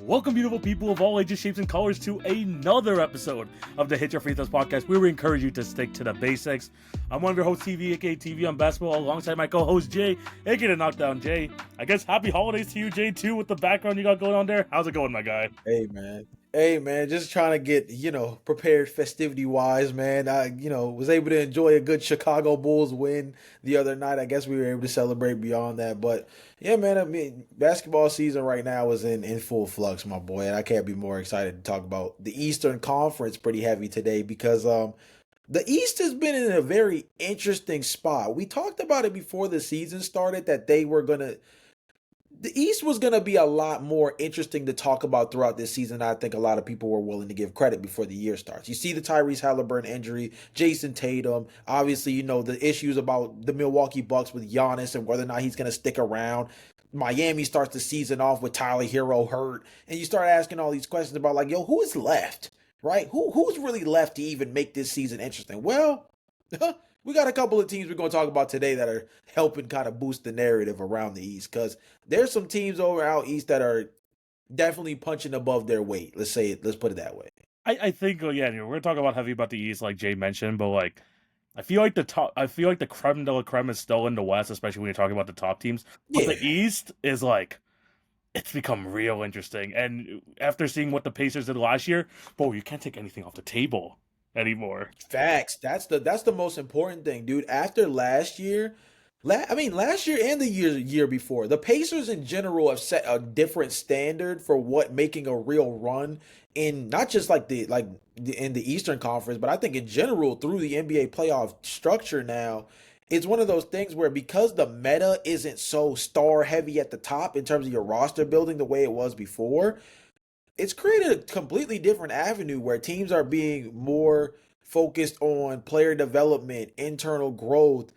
Welcome, beautiful people of all ages, shapes, and colors, to another episode of the Hit Your Free Throws podcast, where we encourage you to stick to the basics. I'm one of your hosts, TV, aka TV on Basketball, alongside my co-host, Jay, aka the Knockdown Jay. I guess happy holidays to you, Jay, too, with the background you got going on there. How's it going, my guy? Hey, man, just trying to get, prepared festivity-wise, man. I, was able to enjoy a good Chicago Bulls win the other night. I guess we were able to celebrate beyond that. But, yeah, man, I mean, basketball season right now is in full flux, my boy. And I can't be more excited to talk about the Eastern Conference pretty heavy today because the East has been in a very interesting spot. We talked about it before the season started that the East was going to be a lot more interesting to talk about throughout this season. I think a lot of people were willing to give credit before the year starts. You see the Tyrese Halliburton injury, Jason Tatum, obviously, the issues about the Milwaukee Bucks with Giannis and whether or not he's going to stick around. Miami starts the season off with Tyler Hero hurt, and you start asking all these questions about who is left, right? Who's really left to even make this season interesting? Well, we got a couple of teams we're going to talk about today that are helping kind of boost the narrative around the East, because there's some teams over out East that are definitely punching above their weight. Let's put it that way. I think, we're going to talk about heavy about the East, like Jay mentioned, but I feel like the creme de la creme is still in the West, especially when you're talking about the top teams. But the East is it's become real interesting. And after seeing what the Pacers did last year, you can't take anything off the table anymore. Facts. That's the most important thing, dude. After last year, last year and the year before, the Pacers in general have set a different standard for what making a real run in not just in the Eastern Conference, but I think in general through the NBA playoff structure now. It's one of those things where because the meta isn't so star heavy at the top in terms of your roster building the way it was before, it's created a completely different avenue where teams are being more focused on player development, internal growth,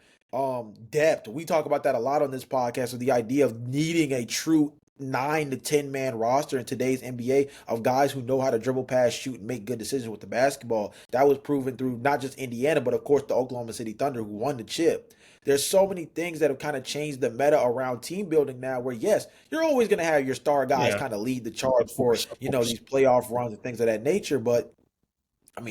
depth. We talk about that a lot on this podcast with the idea of needing a true 9 to 10 man roster in today's NBA of guys who know how to dribble, pass, shoot, and make good decisions with the basketball. That was proven through not just Indiana, but of course the Oklahoma City Thunder, who won the chip. There's so many things that have kind of changed the meta around team building now where, yes, you're always going to have your star guys kind of lead the charge for, these playoff runs and things of that nature. But,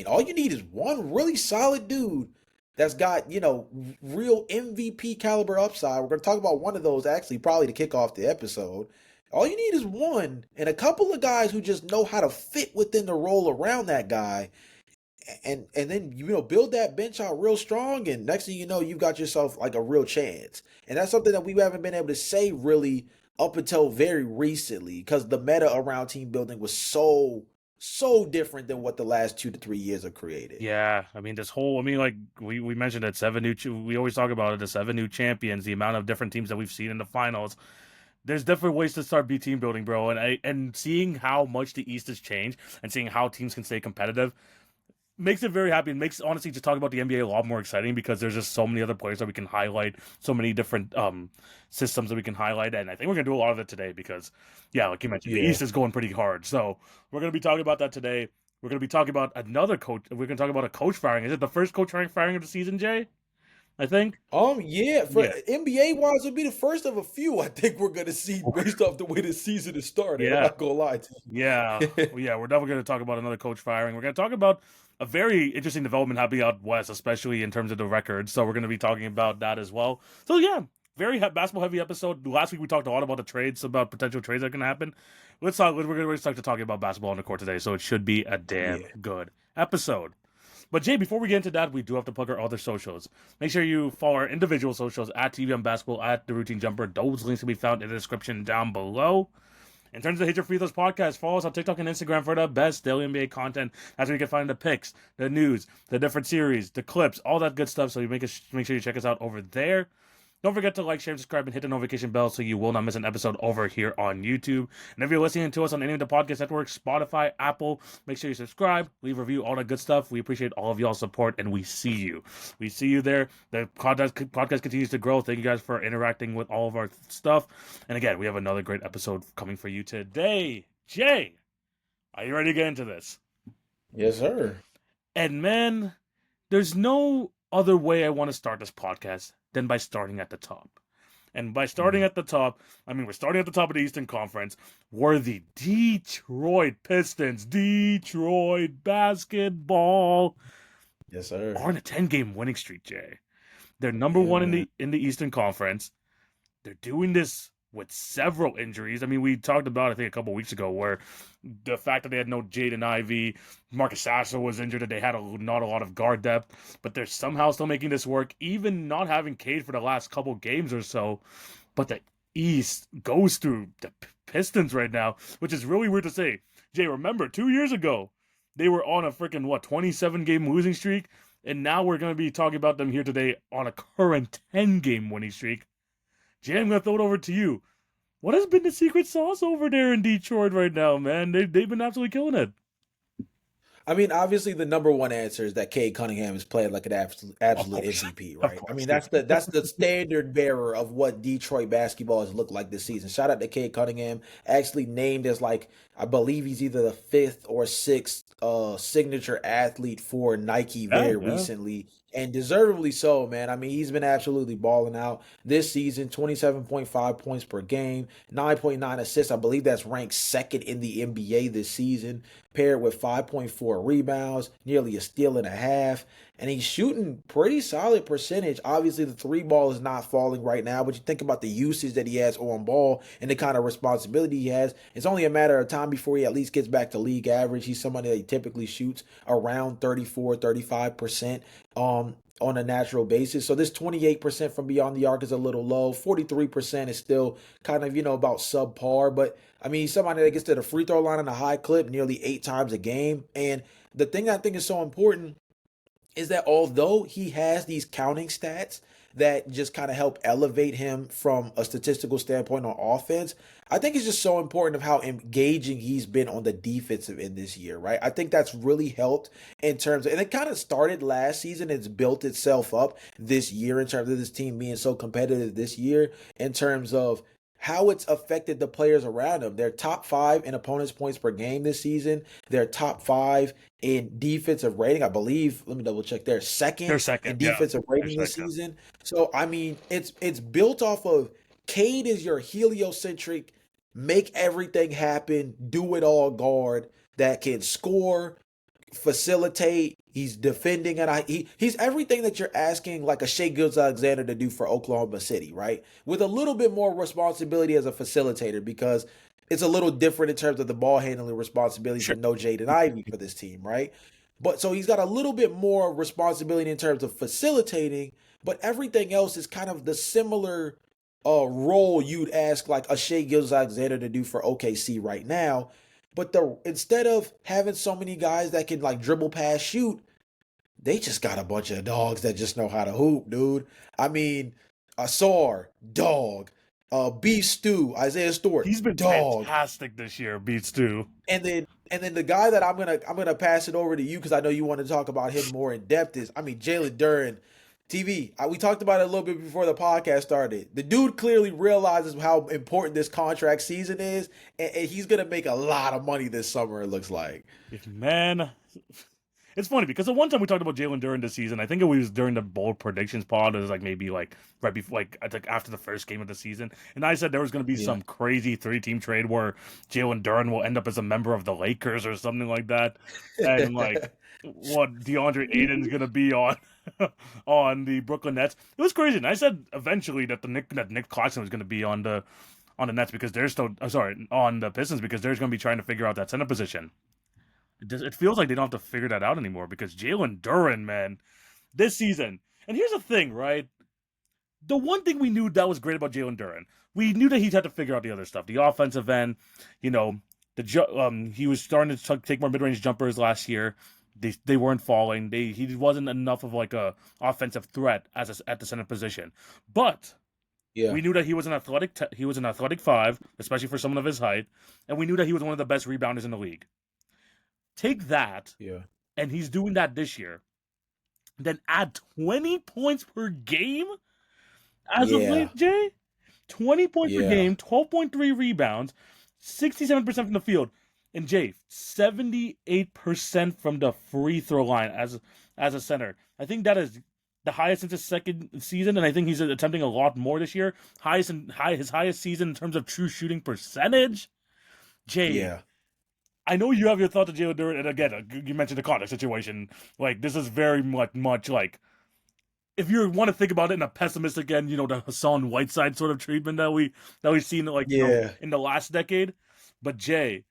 all you need is one really solid dude that's got, real MVP caliber upside. We're going to talk about one of those actually probably to kick off the episode. All you need is one and a couple of guys who just know how to fit within the role around that guy. And then, build that bench out real strong. And next thing you know, you've got yourself a real chance. And that's something that we haven't been able to say really up until very recently, because the meta around team building was so different than what the last 2 to 3 years have created. Yeah, this whole, we mentioned it, we always talk about it, the 7 new champions, the amount of different teams that we've seen in the finals. There's different ways to start team building, bro, and seeing how much the East has changed and seeing how teams can stay competitive makes it very happy. It makes, honestly, just talk about the NBA a lot more exciting because there's just so many other players that we can highlight, so many different systems that we can highlight, and I think we're going to do a lot of it today because, like you mentioned, the East is going pretty hard. So we're going to be talking about that today. We're going to be talking about another coach. We're going to talk about a coach firing. Is it the first coach firing of the season, Jay? I think. NBA wise, it'll be the first of a few I think we're gonna see based off the way the season is started. I'm not gonna lie to you. We're definitely gonna talk about another coach firing. We're gonna talk about a very interesting development happening out west, especially in terms of the records. So we're gonna be talking about that as well. So very basketball heavy episode. Last week we talked a lot about the trades, about potential trades that can happen. We're gonna start to talking about basketball on the court today, so it should be a damn good episode. But Jay, before we get into that, we do have to plug our other socials. Make sure you follow our individual socials at TV on Basketball, at The Routine Jumper. Those links can be found in the description down below. In terms of the Hit Your Free Throws podcast, follow us on TikTok and Instagram for the best daily NBA content. That's where you can find the picks, the news, the different series, the clips, all that good stuff. So you make sure you check us out over there. Don't forget to like, share, subscribe, and hit the notification bell so you will not miss an episode over here on YouTube. And if you're listening to us on any of the podcast networks, Spotify, Apple, make sure you subscribe, leave a review, all that good stuff. We appreciate all of y'all's support, and we see you. We see you there. The podcast continues to grow. Thank you guys for interacting with all of our stuff. And again, we have another great episode coming for you today. Jay, are you ready to get into this? Yes, sir. And man, there's no other way I want to start this podcast than by starting at the top. And by starting at the top, I mean, we're starting at the top of the Eastern Conference. We're the Detroit Pistons. Detroit basketball Yes, sir. are on a 10-game winning streak, Jay. They're number Yeah, one in man. the Eastern Conference. They're doing this with several injuries. I mean, we talked about, I think, a couple weeks ago, where the fact that they had no Jaden Ivey, Marcus Sasser was injured, that they had not a lot of guard depth, but they're somehow still making this work, even not having Cade for the last couple games or so. But the East goes through the Pistons right now, which is really weird to say. Jay, remember 2 years ago, they were on a freaking 27-game losing streak, and now we're going to be talking about them here today on a current 10-game winning streak. Jay, I'm going to throw it over to you. What has been the secret sauce over there in Detroit right now, man? They've been absolutely killing it. I mean, obviously, the number one answer is that Cade Cunningham is playing like an Of absolute course. MVP, Of right? I course, mean, yeah. that's the standard bearer of what Detroit basketball has looked like this season. Shout out to Cade Cunningham, actually named as like I believe he's either the fifth or sixth signature athlete for Nike Yeah, very yeah. recently, and deservedly so, man. I mean, he's been absolutely balling out this season. 27.5 points per game, 9.9 assists. I believe that's ranked second in the NBA this season, paired with 5.4 rebounds, nearly a steal and a half. And he's shooting pretty solid percentage. Obviously, the three ball is not falling right now, but you think about the usage that he has on ball and the kind of responsibility he has. It's only a matter of time before he at least gets back to league average. He's somebody that typically shoots around 34, 35% on a natural basis. So this 28% from beyond the arc is a little low. 43% is still kind of, about subpar. But I mean, he's somebody that gets to the free throw line on a high clip nearly 8 times a game. And the thing I think is so important is that although he has these counting stats that just kind of help elevate him from a statistical standpoint on offense, I think it's just so important of how engaging he's been on the defensive end this year, right? I think that's really helped in terms of, and it kind of started last season. It's built itself up this year in terms of this team being so competitive this year in terms of how it's affected the players around them. They're top five in opponents' points per game this season. They're top five in defensive rating. I believe, let me double check. They're They're second second, in yeah. defensive They're rating this second. season. So I mean, it's built off of Cade is your heliocentric, make everything happen, do it all guard that can score, facilitate. He's defending, and he's everything that you're asking like a Shea Gilgeous-Alexander to do for Oklahoma City, right? With a little bit more responsibility as a facilitator because it's a little different in terms of the ball handling responsibilities Sure. with no Jaden Ivey for this team, right? But so he's got a little bit more responsibility in terms of facilitating, but everything else is kind of the similar role you'd ask like a Shea Gilgeous-Alexander to do for OKC right now. But the instead of having so many guys that can like dribble pass shoot, they just got a bunch of dogs that just know how to hoop, dude. I mean, Asar, dog. Beef Stew, Isaiah Stewart, He's been dog. fantastic this year, Beats too. And then the guy that I'm gonna pass it over to you because I know you want to talk about him more in depth is Jalen Duren. TV. We talked about it a little bit before the podcast started. The dude clearly realizes how important this contract season is, and he's gonna make a lot of money this summer. It looks like. Man, it's funny because the one time we talked about Jalen during the season, I think it was during the bold predictions pod. It was like maybe like right before, like I think after the first game of the season, and I said there was going to be Yeah. some crazy 3-team trade where Jalen Duren will end up as a member of the Lakers or something like that, and like what DeAndre Ayton's going to be on on the Brooklyn Nets. It was crazy, and I said eventually that Nick Claxton was going to be on the Nets because they're still sorry on the Pistons because they're going to be trying to figure out that center position. It feels like they don't have to figure that out anymore because Jalen Duren, man, this season. And here's the thing, right? The one thing we knew that was great about Jalen Duren, we knew that he had to figure out the other stuff, the offensive end. You know, he was starting to take more mid range jumpers last year. They weren't falling. He wasn't enough of like a offensive threat at the center position, but. Yeah. We knew that he was he was an athletic five, especially for someone of his height, and we knew that he was one of the best rebounders in the league. Take that, Yeah. and he's doing that this year. Then add 20 points per game as of Yeah. late, Jay. 20 points per Yeah. game, 12.3 rebounds, 67% from the field. And Jay, 78% from the free throw line as a center. I think the highest since his second season, and I think he's attempting a lot more this year. His highest season in terms of true shooting percentage. Jay, Yeah. I know you have your thoughts on Jalen Duren, and again, you mentioned the contract situation. Like this is very much like if you want to think about it in a pessimistic again, the Hassan Whiteside sort of treatment that we've seen like Yeah. in the last decade. But Jay,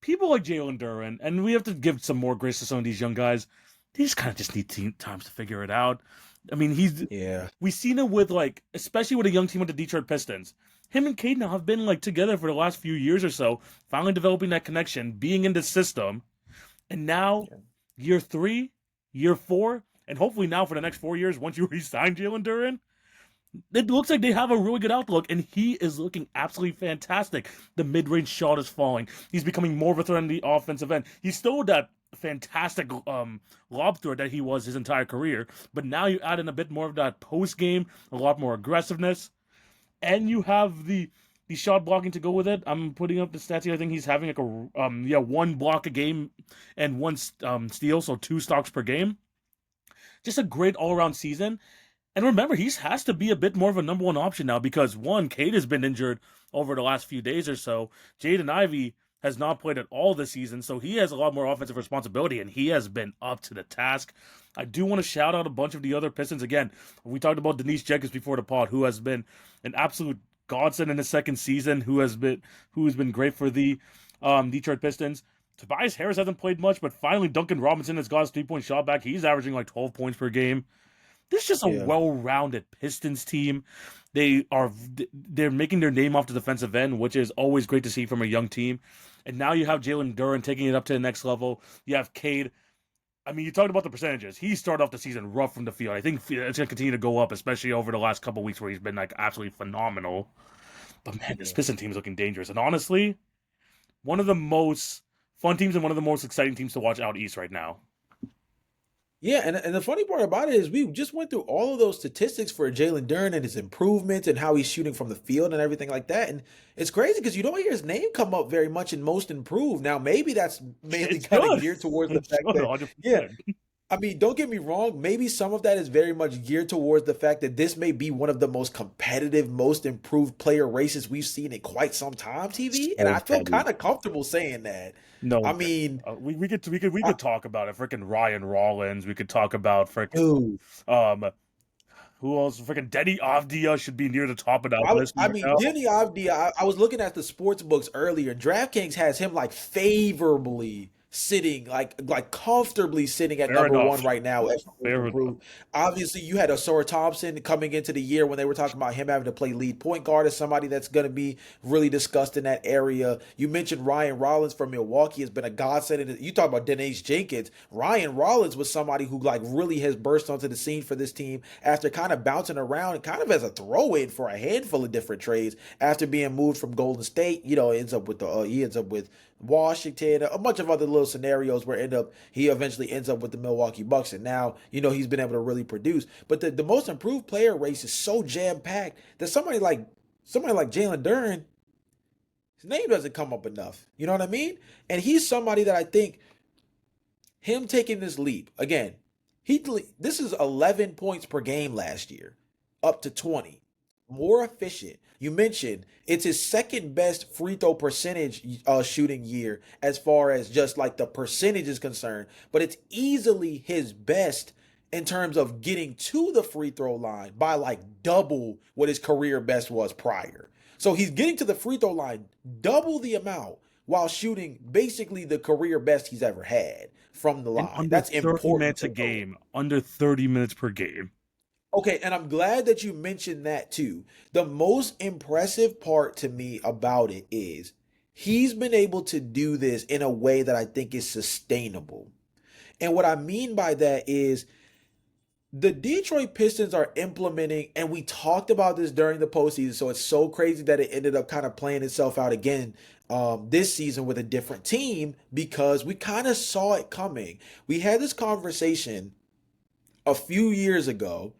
people like Jalen Duren, and we have to give some more grace to some of these young guys. They just kind of just need times to figure it out. I mean, Yeah. we've seen it with like, especially with a young team with the Detroit Pistons. Him and Cade now have been like together for the last few years or so, finally developing that connection, being in the system, and now year 3, year 4, and hopefully now for the next 4 years, once you re-sign Jalen Duren, it looks like they have a really good outlook, and he is looking absolutely fantastic. The mid-range shot is falling. He's becoming more of a threat in the offensive end. He's still that fantastic lob threat that he was his entire career, but now you add in a bit more of that post game, a lot more aggressiveness, and you have the shot blocking to go with it. I'm putting up the stats here. I think he's having like a one block a game and one steal, so 2 stocks per game. Just a great all around season. And remember, he has to be a bit more of a number one option now because one, Cade has been injured over the last few days or so. Jaden Ivey has not played at all this season, so he has a lot more offensive responsibility, and he has been up to the task. I do want to shout out a bunch of the other Pistons. Again, we talked about Denise Jenkins before the pod, who has been an absolute godsend in his second season, who has been great for the Detroit Pistons. Tobias Harris hasn't played much, but finally Duncan Robinson has got his 3-point shot back. He's averaging like 12 points per game. This is just a Yeah. well-rounded Pistons team. They're making their name off the defensive end, which is always great to see from a young team. And now you have Jalen Duren taking it up to the next level. You have Cade. I mean, you talked about the percentages. He started off the season rough from the field. I think it's going to continue to go up, especially over the last couple weeks where he's been like absolutely phenomenal. But man, this Yeah. Piston team is looking dangerous. And honestly, one of the most fun teams and one of the most exciting teams to watch out east right now. Yeah, and the funny part about it is we just went through all of those statistics for Jalen Duren and his improvements and how he's shooting from the field and everything like that. And it's crazy because you don't hear his name come up very much in most improved. Now, maybe that's mainly It's kind of good. geared towards the It's fact good, that, yeah, 100%. I mean, don't get me wrong. Maybe some of that is very much geared towards the fact that this may be one of the most competitive, most improved player races we've seen in quite some time, TV. And So I feel funny. kind of comfortable saying that. I No, mean, I, we could talk about it. Freaking Ryan Rollins. We could talk about freaking dude. um who else? Freaking Denny Avdia should be near the top of that list I right mean, now. Denny Avdia, I was looking at the sports books earlier. DraftKings has him like favorably sitting, like comfortably sitting at Fair number enough. one right now as most Fair enough. improved. Obviously, you had Osora Thompson coming into the year when they were talking about him having to play lead point guard as somebody that's going to be really discussed in that area. You mentioned Ryan Rollins from Milwaukee has been a godsend. You talk about Denise Jenkins. Ryan Rollins was somebody who like really has burst onto the scene for this team after kind of bouncing around and kind of as a throw-in for a handful of different trades after being moved from Golden State. Ends up with he ends up with Washington, a bunch of other little scenarios where he eventually ends up with the Milwaukee Bucks, and now he's been able to really produce. But the most improved player race is so jam packed that somebody like Jalen Duren, his name doesn't come up enough. You know what I mean? And he's somebody that I think him taking this leap again. This is 11 points per game last year, up to 20, more efficient. You mentioned it's his second best free throw percentage shooting year as far as just like the percentage is concerned, but it's easily his best in terms of getting to the free throw line by like double what his career best was prior. So he's getting to the free throw line double the amount while shooting basically the career best he's ever had from the And line. under That's 30 important minutes a to note. game. Under 30 minutes per game. Okay, and I'm glad that you mentioned that too. The most impressive part to me about it is he's been able to do this in a way that I think is sustainable. And what I mean by that is the Detroit Pistons are implementing, and we talked about this during the postseason, so it's so crazy that it ended up kind of playing itself out again this season with a different team because we kind of saw it coming. We had this conversation a few years ago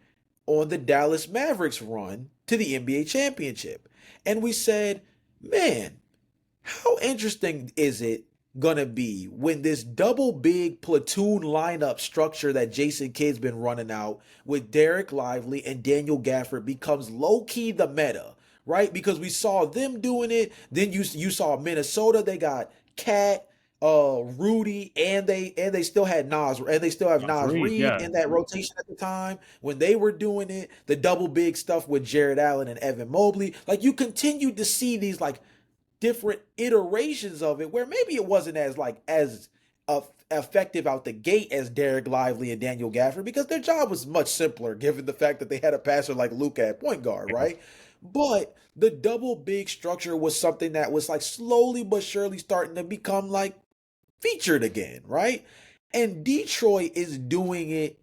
on the Dallas Mavericks run to the NBA championship. And we said, man, how interesting is it gonna be when this double big platoon lineup structure that Jason Kidd's been running out with Derek Lively and Daniel Gafford becomes low key the meta, right? Because we saw them doing it. Then you saw Minnesota. They got Cat, Rudy, and they still had Nas, and they still have Nas Nas Reed, Reed yeah. in that rotation at the time when they were doing it. The double big stuff with Jared Allen and Evan Mobley. Like you continued to see these like different iterations of it where maybe it wasn't as effective out the gate as Derek Lively and Daniel Gafford because their job was much simpler given the fact that they had a passer like Luka at point guard, Yeah. right? But the double big structure was something that was like slowly but surely starting to become like featured again, right? And Detroit is doing it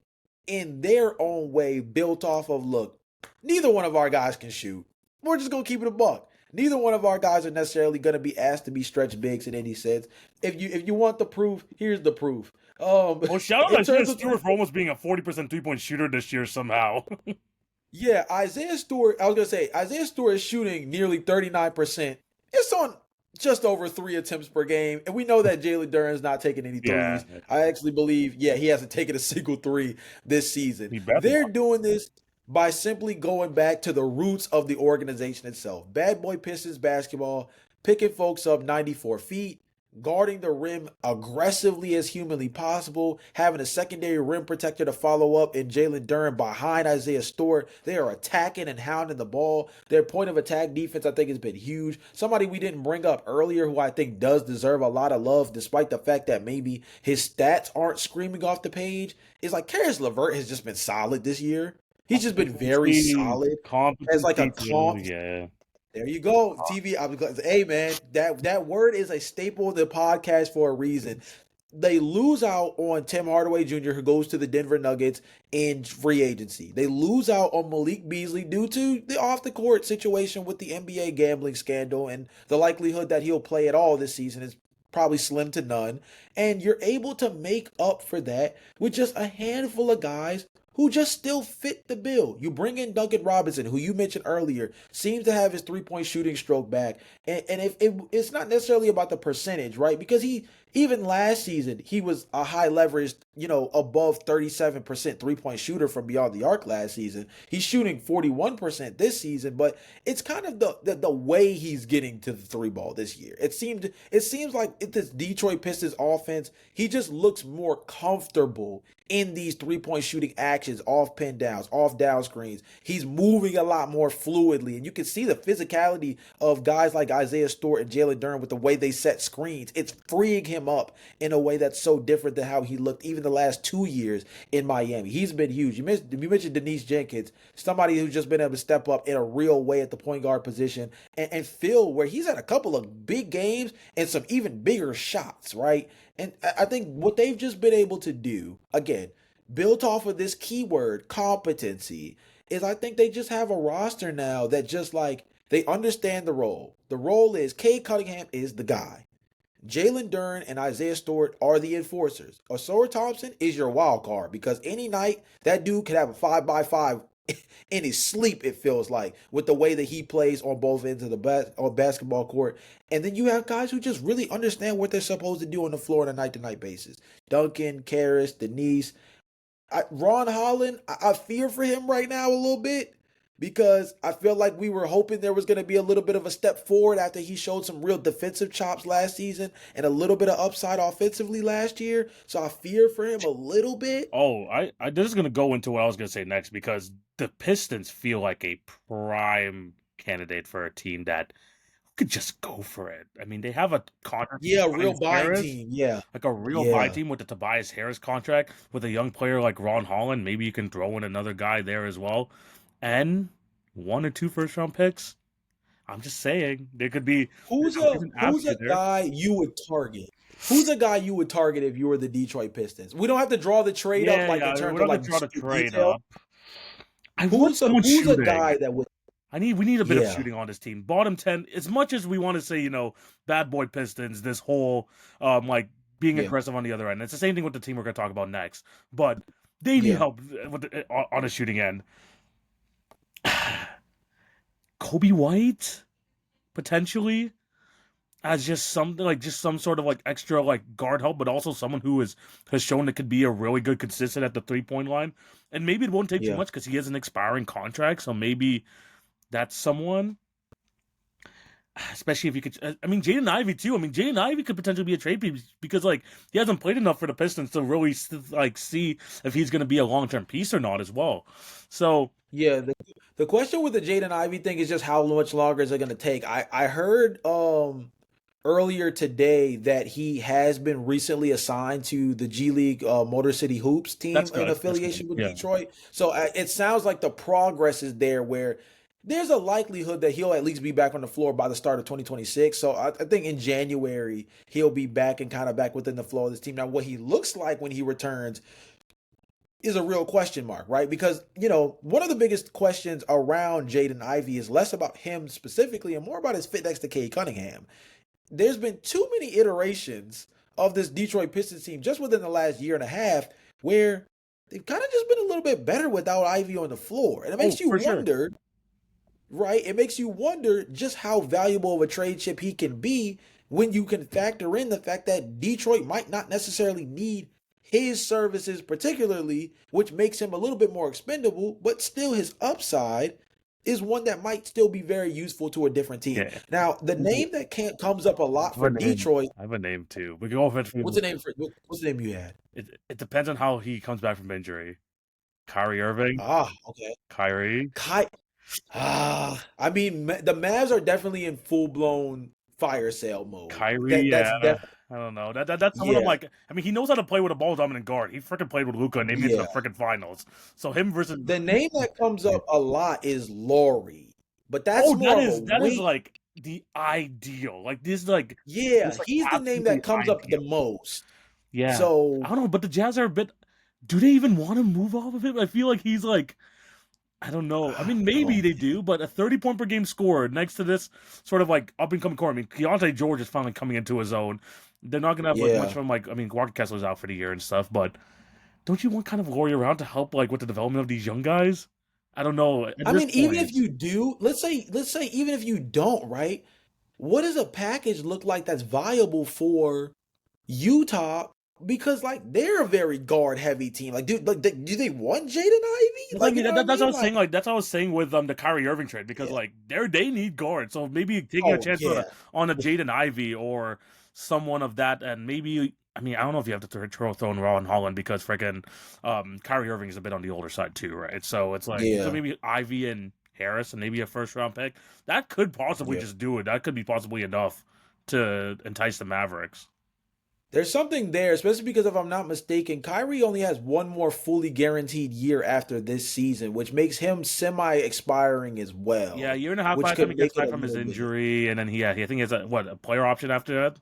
in their own way, built off of look, neither one of our guys can shoot. We're just gonna keep it a buck. Neither one of our guys are necessarily gonna be asked to be stretch bigs in any sense. If you want the proof, here's the proof. Well, shout out In Isaiah terms of Stewart for almost being a 40% 3-point shooter this year somehow. yeah, Isaiah Stewart, I was gonna say Isaiah Stewart is shooting nearly 39%. It's on just over 3 attempts per game. And we know that Jalen Duren's not taking any Yeah, threes. I actually believe, yeah, he hasn't taken a single three this season. he better They're not. doing this by simply going back to the roots of the organization itself. Bad boy Pistons basketball, picking folks up 94 feet, guarding the rim aggressively as humanly possible, having a secondary rim protector to follow up in Jalen Duren behind Isaiah Stewart. They are attacking and hounding the ball. Their point of attack defense, I think, has been huge. Somebody we didn't bring up earlier who I think does deserve a lot of love, despite the fact that maybe his stats aren't screaming off the page, is like Karis LeVert has just been solid this year. He's just been very Competency, solid as like a competency too. comp. Yeah. There you go, TV. Hey man, that word is a staple of the podcast for a reason. They lose out on Tim Hardaway Jr., who goes to the Denver Nuggets in free agency. They lose out on Malik Beasley due to the off the court situation with the NBA gambling scandal, and the likelihood that he'll play at all this season is probably slim to none. And you're able to make up for that with just a handful of guys who just still fit the bill. You bring in Duncan Robinson, who you mentioned earlier, seems to have his 3 point shooting stroke back. And if it's not necessarily about the percentage, right? Because even last season, he was a high leveraged, above 37% 3 point shooter from beyond the arc last season. He's shooting 41% this season, but it's kind of the way he's getting to the three ball this year. It seems like this Detroit Pistons offense, he just looks more comfortable in these 3 point shooting actions, off pin downs, off down screens. He's moving a lot more fluidly, and you can see the physicality of guys like Isaiah Stewart and Jalen Duren with the way they set screens. It's freeing him up in a way that's so different than how he looked even the last 2 years in Miami. He's been huge. You mentioned Denise Jenkins, somebody who's just been able to step up in a real way at the point guard position and feel where he's had a couple of big games and some even bigger shots, right? And I think what they've just been able to do, again, built off of this keyword, competency, is I think they just have a roster now that just like they understand the role. The role is Cade Cunningham is the guy. Jalen Duren and Isaiah Stewart are the enforcers. Osora Thompson is your wild card because any night that dude could have a 5x5 in his sleep, it feels like, with the way that he plays on both ends of the basketball court. And then you have guys who just really understand what they're supposed to do on the floor on a night to night basis. Duncan, Karis, Denise. Ron Holland, I fear for him right now a little bit because I feel like we were hoping there was going to be a little bit of a step forward after he showed some real defensive chops last season and a little bit of upside offensively last year. So I fear for him a little bit. Oh, I this is gonna go into what I was gonna say next because the Pistons feel like a prime candidate for a team that could just go for it. I mean, they have a contract with Yeah, real Tobias buying Harris, team. Yeah. like a real buy Yeah. team with the Tobias Harris contract with a young player like Ron Holland. Maybe you can throw in another guy there as well, and 1 or 2 first-round picks. I'm just saying there could be Who's there's a an who's a aptitude there. guy you would target? Who's a guy you would target if you were the Detroit Pistons? We don't have to draw the trade up Yeah, like in yeah, terms we're of not gonna like try to trade detail. up. I want someone Who's a shooting. guy that would We need a bit of yeah, shooting on this team. Bottom 10, as much as we want to say, bad boy Pistons, this whole like being yeah, aggressive on the other end. It's the same thing with the team we're gonna talk about next. But they need yeah. help on the shooting end. Kobe White, potentially. as just something like just some sort of like extra like guard help, but also someone who has shown that could be a really good consistent at the 3 point line. And maybe it won't take too Yeah. much because he has an expiring contract, so maybe that's someone. Especially if you could, I mean, Jaden Ivey too. I mean, Jaden Ivey could potentially be a trade piece because like he hasn't played enough for the Pistons to really like see if he's going to be a long term piece or not as well. So Yeah, the question with the Jaden Ivey thing is just how much longer is it going to take? I heard earlier today that he has been recently assigned to the G League Motor City Hoops that's team in good. That's good. affiliation with Yeah, Detroit. So it sounds like the progress is there where there's a likelihood that he'll at least be back on the floor by the start of 2026. So I think in January he'll be back and kind of back within the flow of this team. Now, what he looks like when he returns is a real question mark, right? Because, one of the biggest questions around Jaden Ivey is less about him specifically and more about his fit next to Cade Cunningham. There's been too many iterations of this Detroit Pistons team just within the last year and a half where they've kind of just been a little bit better without Ivy on the floor. And it oh makes you for sure. wonder, right? It makes you wonder just how valuable of a trade chip he can be when you can factor in the fact that Detroit might not necessarily need his services particularly, which makes him a little bit more expendable, but still his upside is one that might still be very useful to a different team. Yeah, Now, the name that can't comes up a I lot have for a name. Detroit. I have a name too. We can go with What's it. the name for what's the name you had? It depends on how he comes back from injury. Kyrie Irving, Ah, okay. Kyrie, Kai. I mean, the Mavs are definitely in full blown fire sale mode. Kyrie. That's Yeah, definitely I don't know. That's someone I'm yeah, like. I mean, he knows how to play with a ball dominant guard. He freaking played with Luca and they made it to yeah. the freaking finals. So him versus. The name that comes up a lot is Laurie, but that's Oh, more of a that is wing. like the ideal. Like Yeah, this like he's the name absolutely that comes up the ideal. most. Yeah, I So don't know, but the Jazz are a bit. Do they even want to move off of him? I feel like he's like I don't know. I I mean, don't maybe know. they do, but a 30 point per game score next to this sort of like up and coming core. I mean, Keontae George is finally coming into his own. They're not gonna have like much Yeah. from like I mean, Walker Kessler's out for the year and stuff, but don't you want kind of Laurie around to help like with the development of these young guys? I don't know. At I this mean, even point, if you do, let's say even if you don't, right? What does a package look like that's viable for Utah? Because like they're a very guard heavy team. Like, do they want Jaden Ivey? that's what I Like, you mean. know what I That's what I mean? was saying. Like, Like that's what I was saying with the Kyrie Irving trade because yeah. like they need guards. So maybe taking a Oh chance yeah. on a Jaden Ivey or someone of that, and maybe I mean I don't know if you have to throw in Raw and Holland because freaking Kyrie Irving is a bit on the older side too, right? So it's like so Yeah. maybe Ivy and Harris and maybe a first round pick that could possibly Yeah. just do it. That could be possibly enough to entice the Mavericks. There's something there, especially because if I'm not mistaken, Kyrie only has one more fully guaranteed year after this season, which makes him semi-expiring as Yeah, a well, year and a half by which the time could he gets make it back a from his little bit. injury, and then I think he has a player option after that.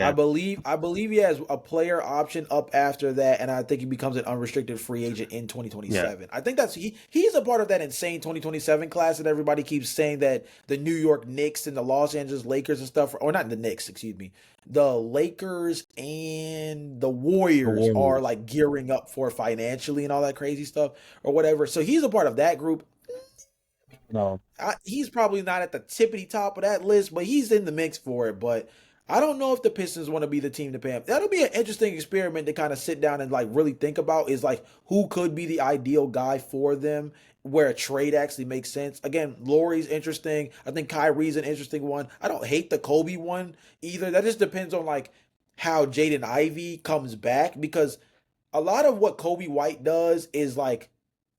I Yeah, believe I believe he has a player option up after that, and I think he becomes an unrestricted free agent in yeah. 2027. I think he's a part of that insane 2027 class that everybody keeps saying that the New York Knicks and the Los Angeles Lakers and stuff, or not the Knicks, excuse me, the Lakers and the The Warriors are Warriors. like gearing up for financially and all that crazy stuff or whatever. So he's a part of that group. No. He's probably not at the tippity top of that list, but he's in the mix for it. But I don't know if the Pistons want to be the team to pay him. That'll be an interesting experiment to kind of sit down and like really think about is like who could be the ideal guy for them where a trade actually makes sense. Again, Laurie's interesting. I think Kyrie's an interesting one. I don't hate the Kobe one either. That just depends on like how Jaden Ivey comes back because a lot of what Kobe White does is like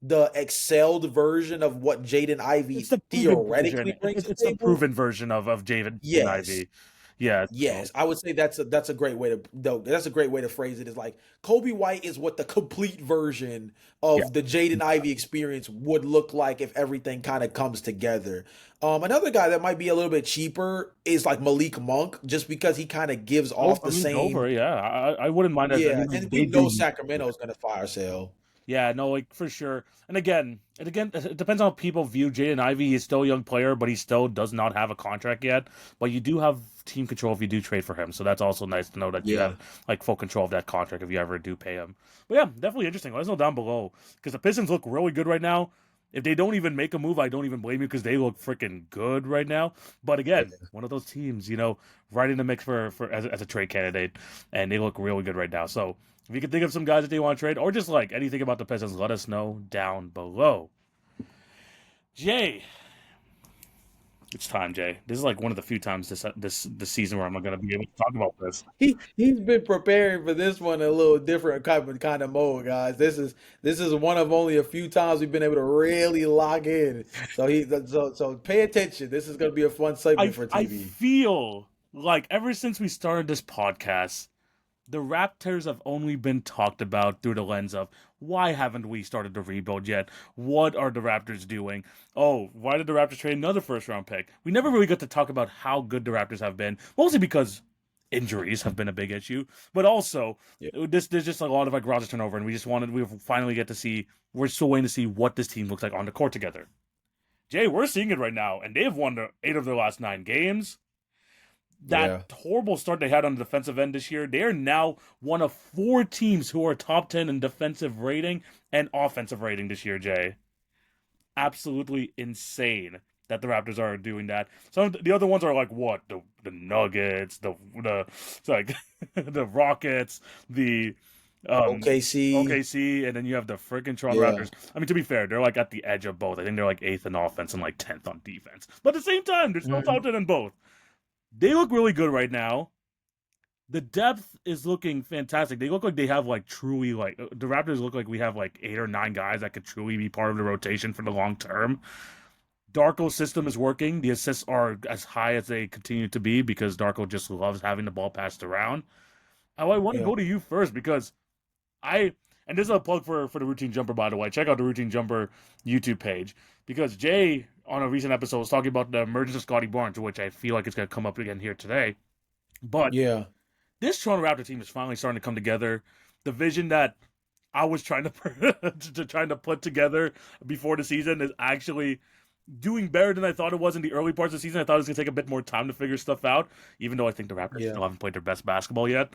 the excelled version of what Jaden It's Ivey the proven version. theoretically brings to the It's the table. proven version of David and Yes. Ivy. Yeah. So Yes, I would say that's a great way to though that's a great way to phrase it. Is like Kobe White is what the complete version yeah. of the Jaden Ivey experience would look like if everything kind of comes together. Another guy that might be a little bit cheaper is like Malik Monk, just because he kind of gives Go. off I the mean, go for same. it. Yeah, I wouldn't mind that. I Yeah, mean, and we they know do. Sacramento is going to fire sale. Yeah, no, like for sure. And again, it depends on how people view Jaden Ivey. He's still a young player, but he still does not have a contract yet. But you do have team control if you do trade for him, so that's also nice to know that you Yeah. have like full control of that contract if you ever do pay him. But yeah, definitely interesting. Let us know down below because the Pistons look really good right now. If they don't even make a move, I don't even blame you because they look freaking good right now. But again, one of those teams, right in the mix for as a trade candidate, and they look really good right now. So if you can think of some guys that they want to trade, or just like anything about the Pistons, let us know down below. Jay, it's time, Jay. This is like one of the few times this season where I'm not going to be able to talk about this. He's been preparing for this one in a little different kind of mode, guys. This is one of only a few times we've been able to really lock in. So pay attention. This is going to be a fun segment for I TV. feel like ever since we started this podcast, the Raptors have only been talked about through the lens of why haven't we started the rebuild yet? What are the Raptors doing? Oh, why did the Raptors trade another first round pick? We never really got to talk about how good the Raptors have been, mostly because injuries have been a big issue, but also Yeah. there's just a lot of like roster turnover, and we finally get to see. We're still waiting to see what this team looks like on the court together. Jay, we're seeing it right now, and they've won 8 of their last 9 games. That Yeah. horrible start they had on the defensive end this year, they are now one of 4 teams who are top 10 in defensive rating and offensive rating this year, Jay. Absolutely insane that the Raptors are doing that. Some of the other ones are like what? The Nuggets, the it's like the Rockets, the OKC. OKC, and then you have the freaking Toronto Yeah. Raptors. I mean, to be fair, they're like at the edge of both. I think they're like 8th in offense and like 10th on defense. But at the same time, they're still top Mhm. 10 in both. They look really good right now. The depth is looking fantastic. They look like they have like truly like the Raptors look like we have like 8 or 9 guys that could truly be part of the rotation for the long term. Darko's system is working. The assists are as high as they continue to be because Darko just loves having the ball passed around. I want to Yeah. go to you first because I and this is a plug for the Routine Jumper, by the way. Check out the Routine Jumper YouTube page because Jay on a recent episode was talking about the emergence of Scotty Barnes, which I feel like it's going to come up again here today. But Yeah. this Toronto Raptor team is finally starting to come together. The vision that I was trying to put together before the season is actually doing better than I thought it was in the early parts of the season. I thought it was going to take a bit more time to figure stuff out, even though I think the Raptors Yeah. still haven't played their best basketball yet.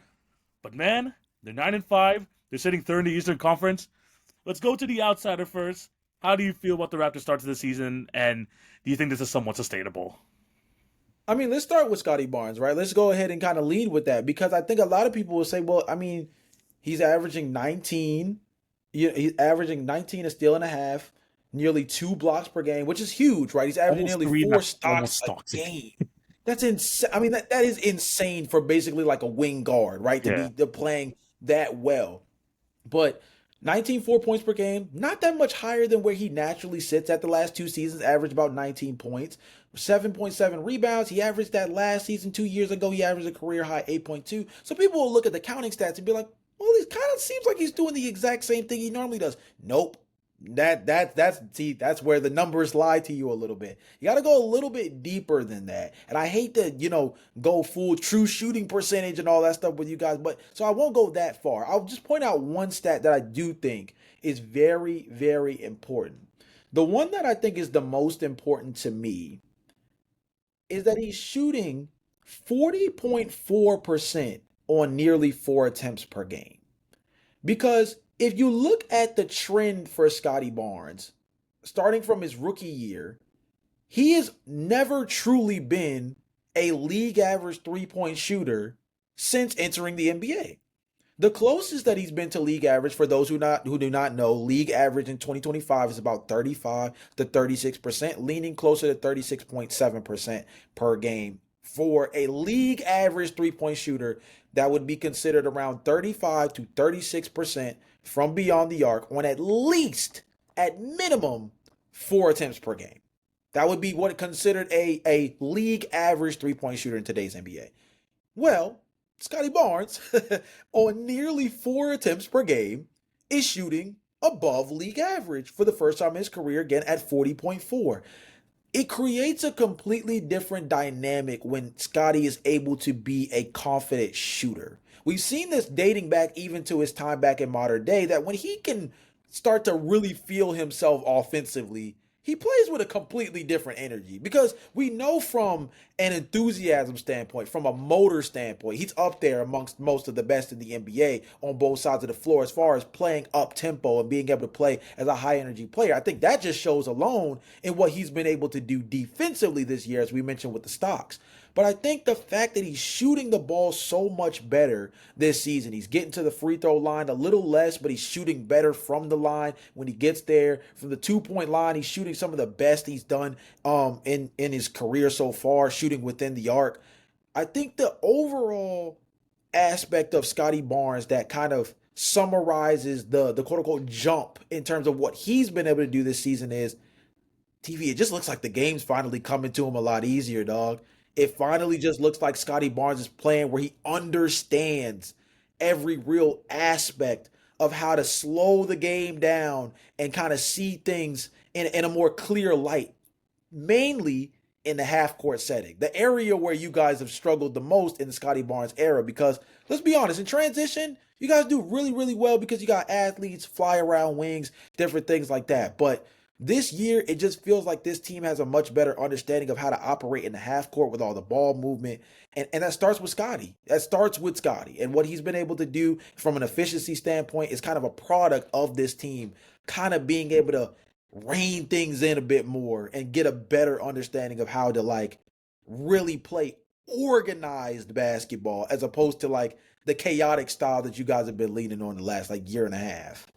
But man, they're 9-5. They're sitting third in the Eastern Conference. Let's go to the outsider first. How do you feel about the Raptors start to the season, and do you think this is somewhat sustainable? I mean, let's start with Scotty Barnes, right? Let's go ahead and kind of lead with that because I think a lot of people will say, well, I mean, he's averaging 19. He's averaging 19 a steal and a half, nearly 2 blocks per game, which is huge, right? He's averaging Almost nearly three, four almost stocks a stocks a game. That's insane. I mean, that is insane for basically like a wing guard, right? To Yeah. be playing that well. But 19 4 points per game, not that much higher than where he naturally sits at the last 2 seasons, averaged about 19 points. 7.7 rebounds. He averaged that last season 2 years ago. He averaged a career high 8.2. So people will look at the counting stats and be like, well, he kind of seems like he's doing the exact same thing he normally does. Nope. That's where the numbers lie to you a little bit. You got to go a little bit deeper than that. And I hate to, go full true shooting percentage and all that stuff with you guys, but so I won't go that far. I'll just point out one stat that I do think is very, very important. The one that I think is the most important to me is that he's shooting 40.4% on nearly 4 attempts per game. Because if you look at the trend for Scotty Barnes, starting from his rookie year, he has never truly been a league average 3 point shooter since entering the NBA. The closest that he's been to league average, for those who do not know, league average in 2025 is about 35 to 36%, leaning closer to 36.7% per game. For a league average 3 point shooter, that would be considered around 35 to 36% from beyond the arc on at minimum, 4 attempts per game. That would be what considered a league average 3 point shooter in today's NBA. Well, Scotty Barnes, on nearly 4 attempts per game, is shooting above league average for the first time in his career, again at 40.4. It creates a completely different dynamic when Scotty is able to be a confident shooter. We've seen this dating back even to his time back in modern day, that when he can start to really feel himself offensively, he plays with a completely different energy because we know from an enthusiasm standpoint, from a motor standpoint, he's up there amongst most of the best in the NBA on both sides of the floor as far as playing up tempo and being able to play as a high energy player. I think that just shows alone in what he's been able to do defensively this year, as we mentioned with the stocks. But I think the fact that he's shooting the ball so much better this season, he's getting to the free throw line a little less, but he's shooting better from the line when he gets there. From the 2 point line, he's shooting some of the best he's done in his career so far, shooting within the arc. I think the overall aspect of Scotty Barnes that kind of summarizes the quote unquote jump in terms of what he's been able to do this season is TV. It just looks like the game's finally coming to him a lot easier, dog. It finally just looks like Scotty Barnes is playing where he understands every real aspect of how to slow the game down and kind of see things in a more clear light, mainly in the half court setting, the area where you guys have struggled the most in the Scotty Barnes era. Because let's be honest, in transition, you guys do really, really well because you got athletes, fly around wings, different things like that. But this year, it just feels like this team has a much better understanding of how to operate in the half court with all the ball movement. And that starts with Scotty. That starts with Scotty. And what he's been able to do from an efficiency standpoint is kind of a product of this team, kind of being able to rein things in a bit more and get a better understanding of how to like really play organized basketball as opposed to like the chaotic style that you guys have been leaning on the last like year and a half.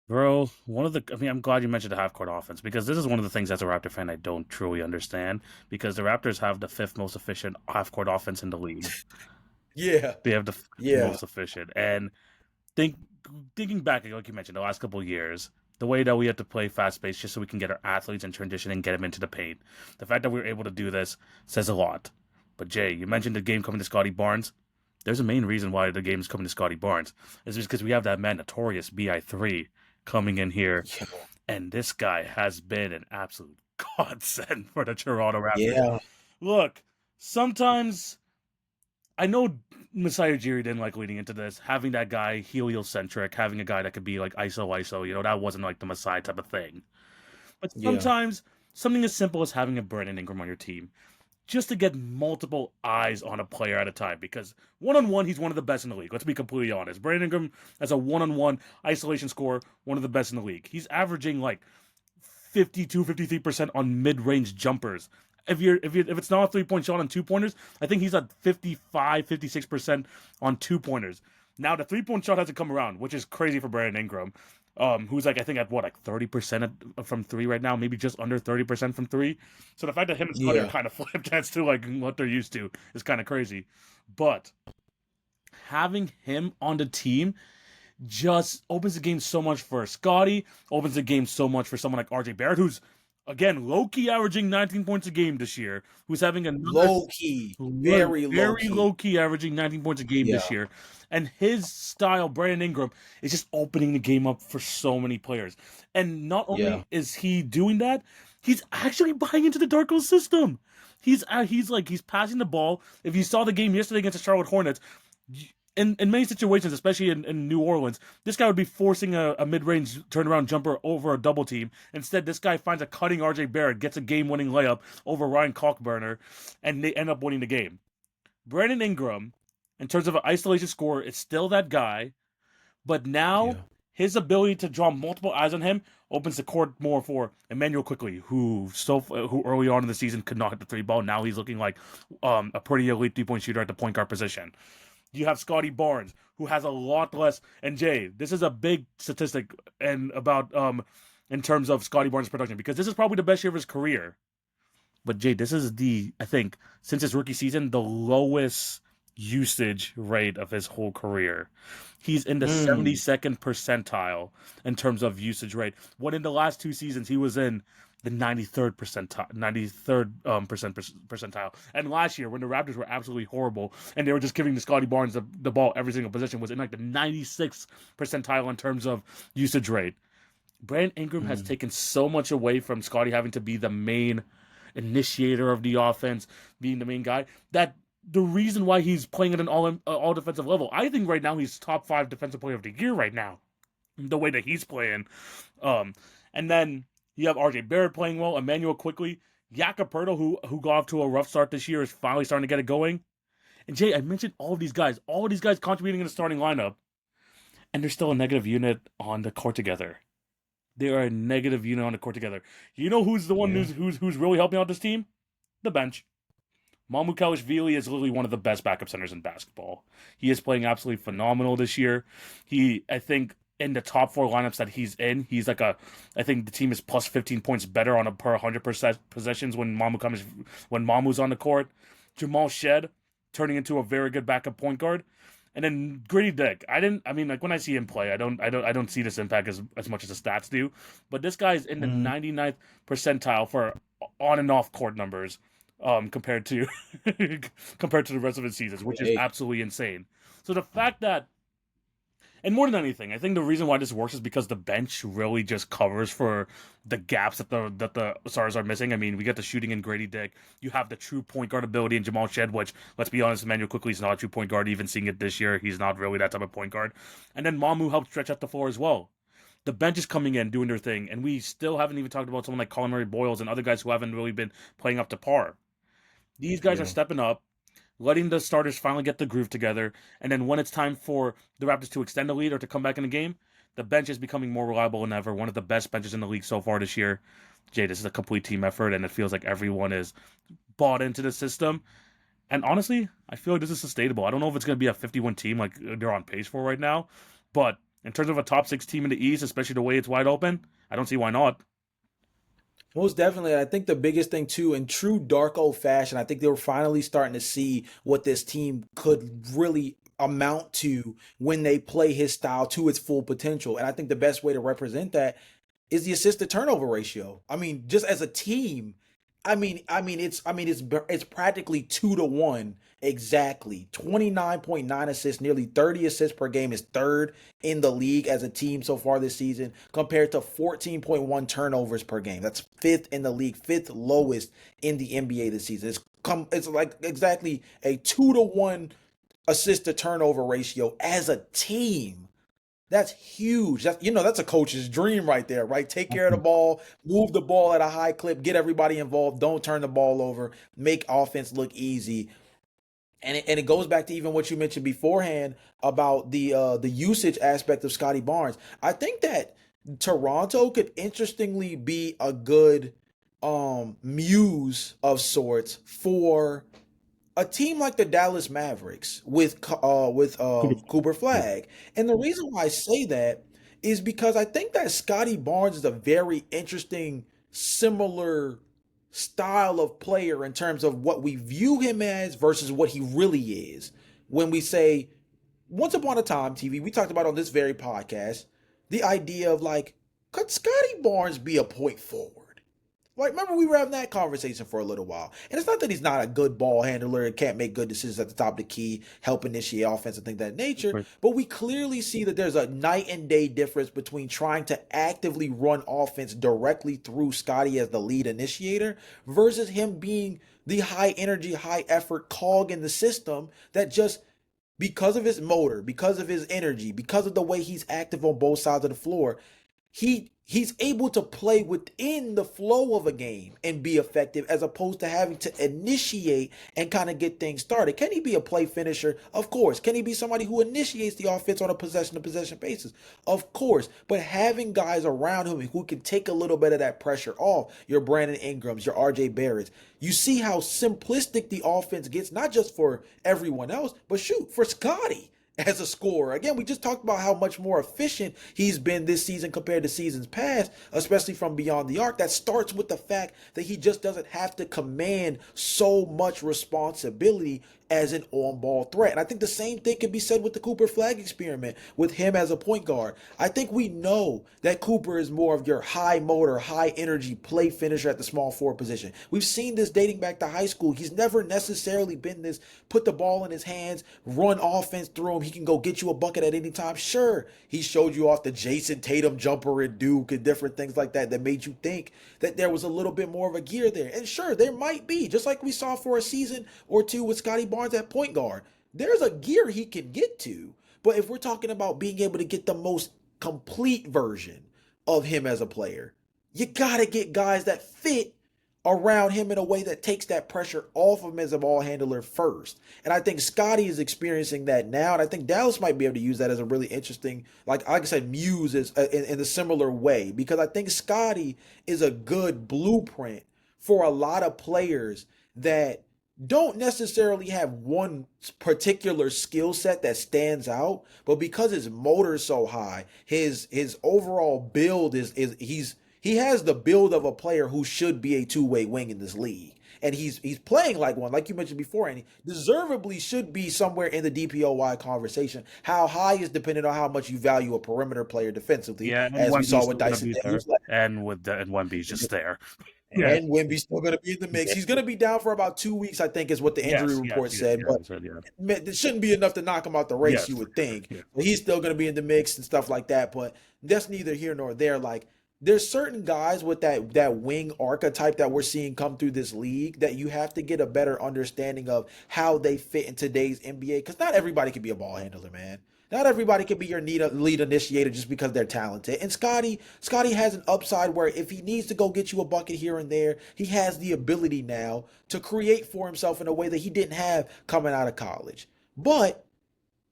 Bro, I'm glad you mentioned the half court offense because this is one of the things as a Raptor fan I don't truly understand because the Raptors have the fifth most efficient half court offense in the league. Yeah. They have the Yeah. most efficient. And think thinking back, like you mentioned, the last couple of years, the way that we have to play fast pace just so we can get our athletes in transition and get them into the paint. The fact that we were able to do this says a lot. But Jay, you mentioned the game coming to Scotty Barnes. There's a main reason why the game is coming to Scotty Barnes. It's just because we have that man, notorious BI3, coming in here. Yeah. And this guy has been an absolute godsend for the Toronto Raptors. Yeah. Look, sometimes I know Masai Ujiri didn't like leading into this, having that guy heliocentric, having a guy that could be like ISO, that wasn't like the Masai type of thing. But Yeah. sometimes something as simple as having a Brandon Ingram on your team, just to get multiple eyes on a player at a time, because one-on-one, he's one of the best in the league. Let's be completely honest. Brandon Ingram, as a one-on-one isolation scorer, one of the best in the league. He's averaging like 52, 53% on mid-range jumpers. If it's not a 3-point shot on 2-pointers, I think he's at 55, 56% on 2-pointers. Now the 3-point shot hasn't come around, which is crazy for Brandon Ingram. Who's like I think at what, like 30% from three right now, maybe just under 30% from three. So the fact that him and Scotty are Yeah. kind of flipped as to like what they're used to is kind of crazy. But having him on the team just opens the game so much for Scotty, opens the game so much for someone like RJ Barrett, who's again low-key averaging 19 points a game this year, who's having another Low key. Very low very key. low-key averaging 19 points a game Yeah. this year. And his style, Brandon Ingram, is just opening the game up for so many players. And not Yeah. only is he doing that, he's actually buying into the Darko system. He's passing the ball. If you saw the game yesterday against the Charlotte Hornets, in many situations, especially in New Orleans, this guy would be forcing a mid-range turnaround jumper over a double team. Instead, this guy finds a cutting RJ Barrett, gets a game-winning layup over Ryan Cockburner, and they end up winning the game. Brandon Ingram, in terms of an isolation scorer, is still that guy, but now Yeah. his ability to draw multiple eyes on him opens the court more for Emmanuel Quickly, who early on in the season could not hit the three ball. Now he's looking like a pretty elite 3-point shooter at the point guard position. You have Scotty Barnes, who has a lot less. And Jay, this is a big statistic and about in terms of Scotty Barnes' production, because this is probably the best year of his career. But Jay, this is I think, since his rookie season, the lowest usage rate of his whole career. He's in the Mm. 72nd percentile in terms of usage rate. When in the last two seasons he was in the 93rd percentile. And last year, when the Raptors were absolutely horrible and they were just giving the Scotty Barnes the ball every single possession, was in like the 96th percentile in terms of usage rate. Brandon Ingram has Mm. taken so much away from Scotty having to be the main initiator of the offense, being the main guy, that the reason why he's playing at an all defensive level, I think right now he's top 5 defensive player of the year right now, the way that he's playing. And then You have RJ Barrett playing well, Emmanuel quickly, Jakob who got off to a rough start this year, is finally starting to get it going. And Jay, I mentioned all of these guys contributing in the starting lineup, and they're still a negative unit on the court together. They are a negative unit on the court together. You know who's the one Yeah. who's really helping out this team? The bench. Mamukelashvili is literally one of the best backup centers in basketball. He is playing absolutely phenomenal this year. I think, in the top four lineups that he's in, I think the team is plus 15 points better on a per 100% possessions when Mamu's on the court. Jamal Shed turning into a very good backup point guard. And then Gritty Dick. Like when I see him play, I don't see this impact as much as the stats do. But this guy's in the Mhm. 99th percentile for on and off court numbers, compared to compared to the rest of his seasons, which is Hey, absolutely insane. So the fact that, and more than anything, I think the reason why this works is because the bench really just covers for the gaps that the stars are missing. I mean, we get the shooting in Grady Dick. You have the true point guard ability in Jamal Shed, which, let's be honest, Emmanuel quickly is not a true point guard. Even seeing it this year, he's not really that type of point guard. And then Mamu helped stretch out the floor as well. The bench is coming in, doing their thing, and we still haven't even talked about someone like Colin Murray Boyles and other guys who haven't really been playing up to par. These guys are yeah. stepping up, letting the starters finally get the groove together, and then when it's time for the Raptors to extend the lead or to come back in the game, the bench is becoming more reliable than ever. One of the best benches in the league so far this year. Jay, this is a complete team effort, and it feels like everyone is bought into the system. And honestly, I feel like this is sustainable. I don't know if it's going to be a 51 team like they're on pace for right now, but in terms of a top six team in the East, especially the way it's wide open, I don't see why not. Most definitely. I think the biggest thing too, in true dark old fashion, I think they were finally starting to see what this team could really amount to when they play his style to its full potential. And I think the best way to represent that is the assist to turnover ratio. I mean, just as a team, it's practically 2 to 1 exactly. 29.9 assists, nearly 30 assists per game is third in the league as a team so far this season, compared to 14.1 turnovers per game. That's fifth in the league, fifth lowest in the NBA this season. It's like exactly a 2 to 1 assist to turnover ratio as a team. That's huge. That's a coach's dream right there, right? Take care of the ball, move the ball at a high clip, get everybody involved, don't turn the ball over, make offense look easy. And it goes back to even what you mentioned beforehand about the usage aspect of Scotty Barnes. I think that Toronto could interestingly be a good muse of sorts for a team like the Dallas Mavericks with Cooper Flag. And the reason why I say that is because I think that Scotty Barnes is a very interesting similar style of player in terms of what we view him as versus what he really is. When we say once upon a time, TV, we talked about on this very podcast the idea of like, could Scotty Barnes be a point forward? Like, remember we were having that conversation for a little while. And it's not that he's not a good ball handler and can't make good decisions at the top of the key, help initiate offense and things of that nature. But we clearly see that there's a night and day difference between trying to actively run offense directly through Scotty as the lead initiator versus him being the high energy, high effort cog in the system that just because of his motor, because of his energy, because of the way he's active on both sides of the floor, he's able to play within the flow of a game and be effective as opposed to having to initiate and kind of get things started. Can he be a play finisher? Of course. Can he be somebody who initiates the offense on a possession to possession basis? Of course. But having guys around him who can take a little bit of that pressure off, your Brandon Ingrams, your RJ Barretts, you see how simplistic the offense gets, not just for everyone else, but shoot, for Scotty as a scorer. Again, we just talked about how much more efficient he's been this season compared to seasons past, especially from beyond the arc. That starts with the fact that he just doesn't have to command so much responsibility as an on-ball threat. And I think the same thing can be said with the Cooper Flag experiment with him as a point guard. I think we know that Cooper is more of your high motor, high energy play finisher at the small forward position. We've seen this dating back to high school. He's never necessarily been this put the ball in his hands, run offense through him. He can go get you a bucket at any time. Sure, he showed you off the Jason Tatum jumper at Duke and different things like that made you think that there was a little bit more of a gear there. And sure, there might be, just like we saw for a season or two with Scotty Barnes at point guard. There's a gear he can get to. But if we're talking about being able to get the most complete version of him as a player, You got to get guys that fit around him in a way that takes that pressure off of him as a ball handler first. And I think Scotty is experiencing that now. And I think Dallas might be able to use that as a really interesting, like I said, muse is in a similar way, because I think Scotty is a good blueprint for a lot of players that don't necessarily have one particular skill set that stands out, but because his motor is so high, his overall build is he has the build of a player who should be a two-way wing in this league. And he's playing like one, like you mentioned before, and he deservedly should be somewhere in the DPOY conversation. How high is dependent on how much you value a perimeter player defensively, Yeah, and as we saw Wemby's with still gonna Dyson be there, Daniels. and Wemby's just there. Yeah. And Wemby's still going to be in the mix. He's going to be down for about 2 weeks, I think, is what the injury Yes, report said. yeah, But that's right, yeah. it shouldn't be enough to knock him out the race, Yes, you would think. yeah. But he's still going to be in the mix and stuff like that. But that's neither here nor there. Like, there's certain guys with that wing archetype that we're seeing come through this league that you have to get a better understanding of how they fit in today's NBA. Because not everybody can be a ball handler, man. Not everybody can be your lead initiator just because they're talented. And Scotty has an upside where if he needs to go get you a bucket here and there, he has the ability now to create for himself in a way that he didn't have coming out of college. But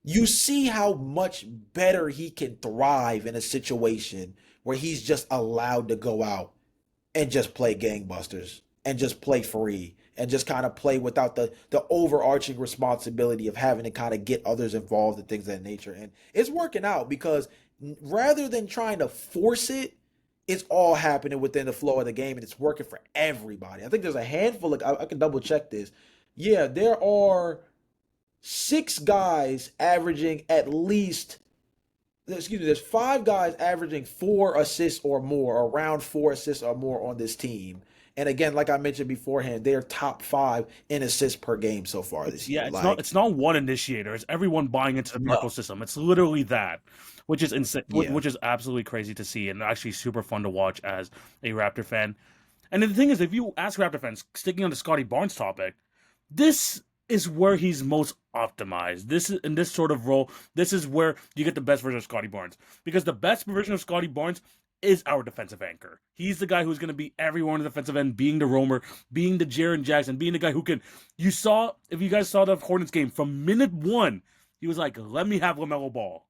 you see how much better he can thrive in a situation where he's just allowed to go out and just play gangbusters and just play free and just kind of play without the overarching responsibility of having to kind of get others involved and things of that nature. And it's working out because rather than trying to force it, it's all happening within the flow of the game and it's working for everybody. I think there's a handful of, I can double check this. Yeah, there are 6 guys averaging at least, excuse me, there's 5 guys averaging 4 assists or more, around 4 assists or more on this team. And again, like I mentioned beforehand, they're top 5 in assists per game so far this Yeah, year. it's Like, not one initiator. It's everyone buying into the Marco no, system. It's literally that, which is insane, yeah, which is absolutely crazy to see and actually super fun to watch as a Raptor fan. And the thing is, if you ask Raptor fans, sticking on the Scotty Barnes topic, this is where he's most optimized. This is in this sort of role. This is where you get the best version of Scotty Barnes because the best version of Scotty Barnes is our defensive anchor. He's the guy who's going to be everyone on the defensive end, being the roamer, being the Jaren Jackson, being the guy who can. You saw if you guys saw the Hornets game from minute one, he was like, "Let me have LaMelo Ball.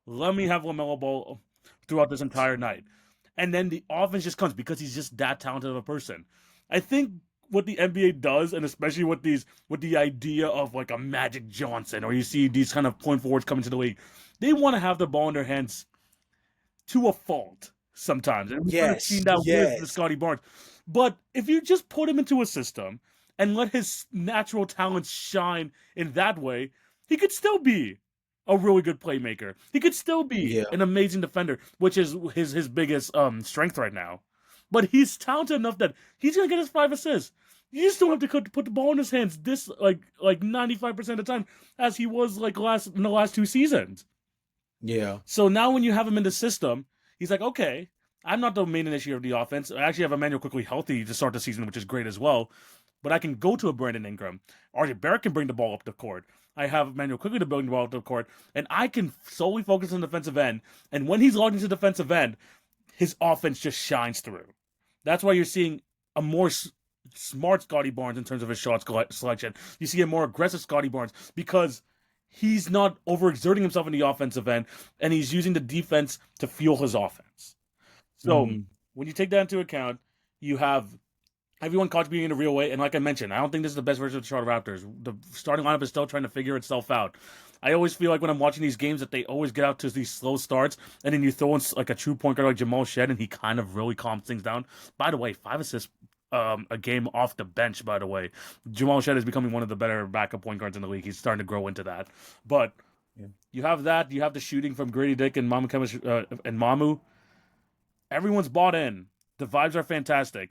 Let me have LaMelo Ball throughout this entire night." And then the offense just comes because he's just that talented of a person. I think what the NBA does, and especially with the idea of like a Magic Johnson, or you see these kind of point forwards coming to the league, they want to have the ball in their hands to a fault sometimes. And we've kind of seen yes, that with the yes, Scotty Barnes. But if you just put him into a system and let his natural talents shine in that way, he could still be a really good playmaker. He could still be yeah, an amazing defender, which is his biggest strength right now. But he's talented enough that he's gonna get his 5 assists. You just don't have to put the ball in his hands this like 95% of the time as he was like in the last 2 seasons. yeah, So now when you have him in the system, he's like, okay, I'm not the main initiator of the offense. I actually have Emmanuel quickly healthy to start the season, which is great as well. But I can go to a Brandon Ingram. RJ Barrett can bring the ball up the court. I have Emmanuel quickly to bring the ball up the court, and I can solely focus on defensive end. And when he's logged into defensive end, his offense just shines through. That's why you're seeing a more smart Scotty Barnes in terms of his shot selection. You see a more aggressive Scotty Barnes because he's not overexerting himself in the offensive end, and he's using the defense to fuel his offense. So hmm when you take that into account, you have everyone contributing in a real way. And like I mentioned, I don't think this is the best version of the Charlotte Raptors. The starting lineup is still trying to figure itself out. I always feel like when I'm watching these games that they always get out to these slow starts, and then you throw in like a true point guard like Jamal Shed, and he kind of really calms things down. By the way, 5 assists a game off the bench. By the way, Jamal Shed is becoming one of the better backup point guards in the league. He's starting to grow into that. But yeah, you have that. You have the shooting from Grady Dick and Mamu. Everyone's bought in. The vibes are fantastic.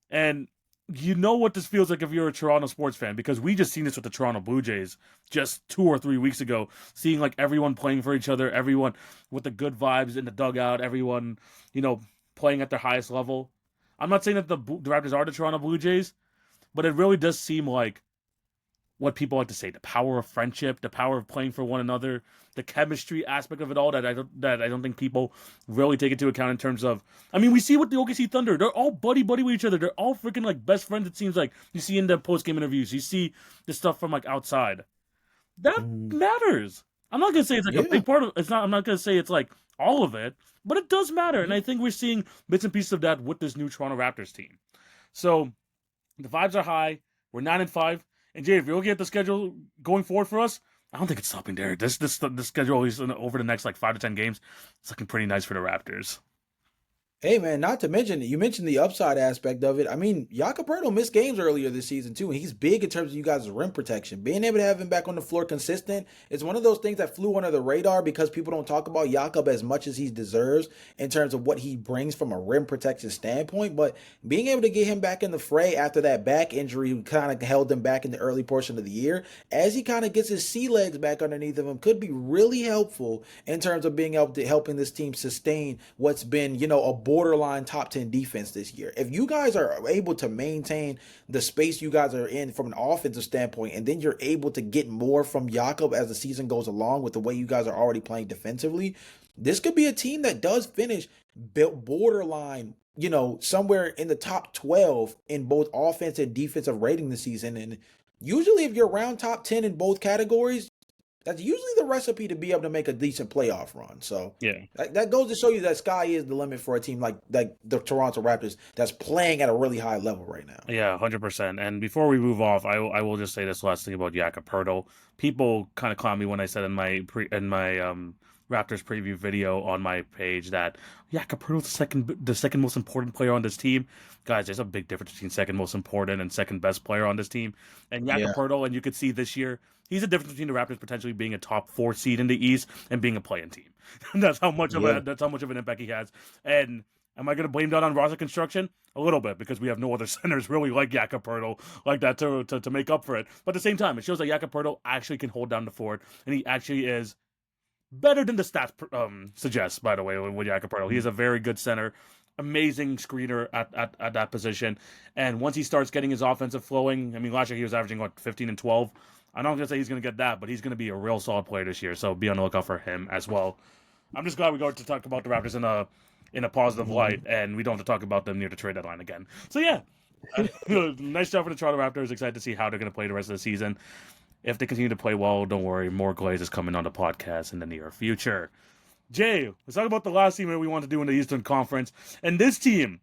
And you know what this feels like if you're a Toronto sports fan, because we just seen this with the Toronto Blue Jays just 2 or 3 weeks ago, seeing like everyone playing for each other, everyone with the good vibes in the dugout, everyone, playing at their highest level. I'm not saying that the Raptors are the Toronto Blue Jays, but it really does seem like what people like to say, the power of friendship, the power of playing for one another, the chemistry aspect of it all that I don't think people really take into account in terms of. I mean, we see with the OKC Thunder, they're all buddy buddy with each other. They're all freaking like best friends. It seems like you see in the post game interviews, you see the stuff from like outside. That Mhm. matters. I'm not gonna say it's like a Yeah. big part of it's not. I'm not gonna say it's like all of it, but it does matter, and Mhm. I think we're seeing bits and pieces of that with this new Toronto Raptors team. So the vibes are high. We're 9-5. And Jay, if you're looking at the schedule going forward for us, I don't think it's stopping there. This schedule is over the next like 5 to 10 games. It's looking pretty nice for the Raptors. Hey man, not to mention you mentioned the upside aspect of it. I mean, Jakob missed games earlier this season too, and he's big in terms of you guys' rim protection. Being able to have him back on the floor consistent is one of those things that flew under the radar because people don't talk about Jakob as much as he deserves in terms of what he brings from a rim protection standpoint. But being able to get him back in the fray after that back injury kind of held him back in the early portion of the year, as he kind of gets his sea legs back underneath of him, could be really helpful in terms of being able to helping this team sustain what's been, a borderline top 10 defense this year. If you guys are able to maintain the space you guys are in from an offensive standpoint, and then you're able to get more from Jakob as the season goes along with the way you guys are already playing defensively, this could be a team that does finish borderline, somewhere in the top 12 in both offense and defensive rating this season. And usually, if you're around top 10 in both categories, that's usually the recipe to be able to make a decent playoff run. So Yeah. that goes to show you that sky is the limit for a team like the Toronto Raptors that's playing at a really high level right now. Yeah, 100%. And before we move off, I will just say this last thing about Jakob Poeltl. People kind of clown me when I said in my Raptors preview video on my page that Jakob Poeltl's the second most important player on this team. Guys, there's a big difference between second most important and second best player on this team. And Yeah, Jakob Poeltl, and you could see this year, he's the difference between the Raptors potentially being a top 4 seed in the East and being a play-in team. yeah, That's how much of an impact he has. And am I going to blame that on roster construction? A little bit, because we have no other centers really like Jakob Poeltl like that to make up for it. But at the same time, it shows that Jakob Poeltl actually can hold down the fort, and he actually is better than the stats suggest, by the way, with Jakob Poeltl. He is a very good center, amazing screener at that position. And once he starts getting his offensive flowing, I mean, last year he was averaging, 15 and 12. I'm not going to say he's going to get that, but he's going to be a real solid player this year, so be on the lookout for him as well. I'm just glad we got to talk about the Raptors in a positive light, mhm. and we don't have to talk about them near the trade deadline again. So yeah, nice job for the Toronto Raptors. Excited to see how they're going to play the rest of the season. If they continue to play well, don't worry, more Glaze is coming on the podcast in the near future. Jay, let's talk about the last team that we want to do in the Eastern Conference, and this team.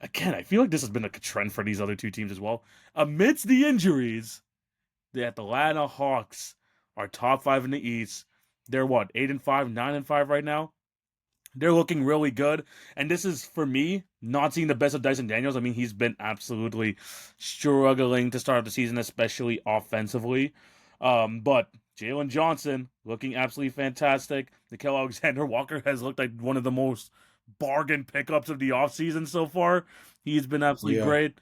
Again, I feel like this has been like a trend for these other two teams as well. Amidst the injuries, the Atlanta Hawks are top 5 in the East. They're what, 8-5, 9-5 right now. They're looking really good. And this is, for me, not seeing the best of Dyson Daniels. I mean, he's been absolutely struggling to start the season, especially offensively. But Jalen Johnson looking absolutely fantastic. Nickeil Alexander Walker has looked like one of the most bargain pickups of the offseason so far. He's been absolutely Yeah. great.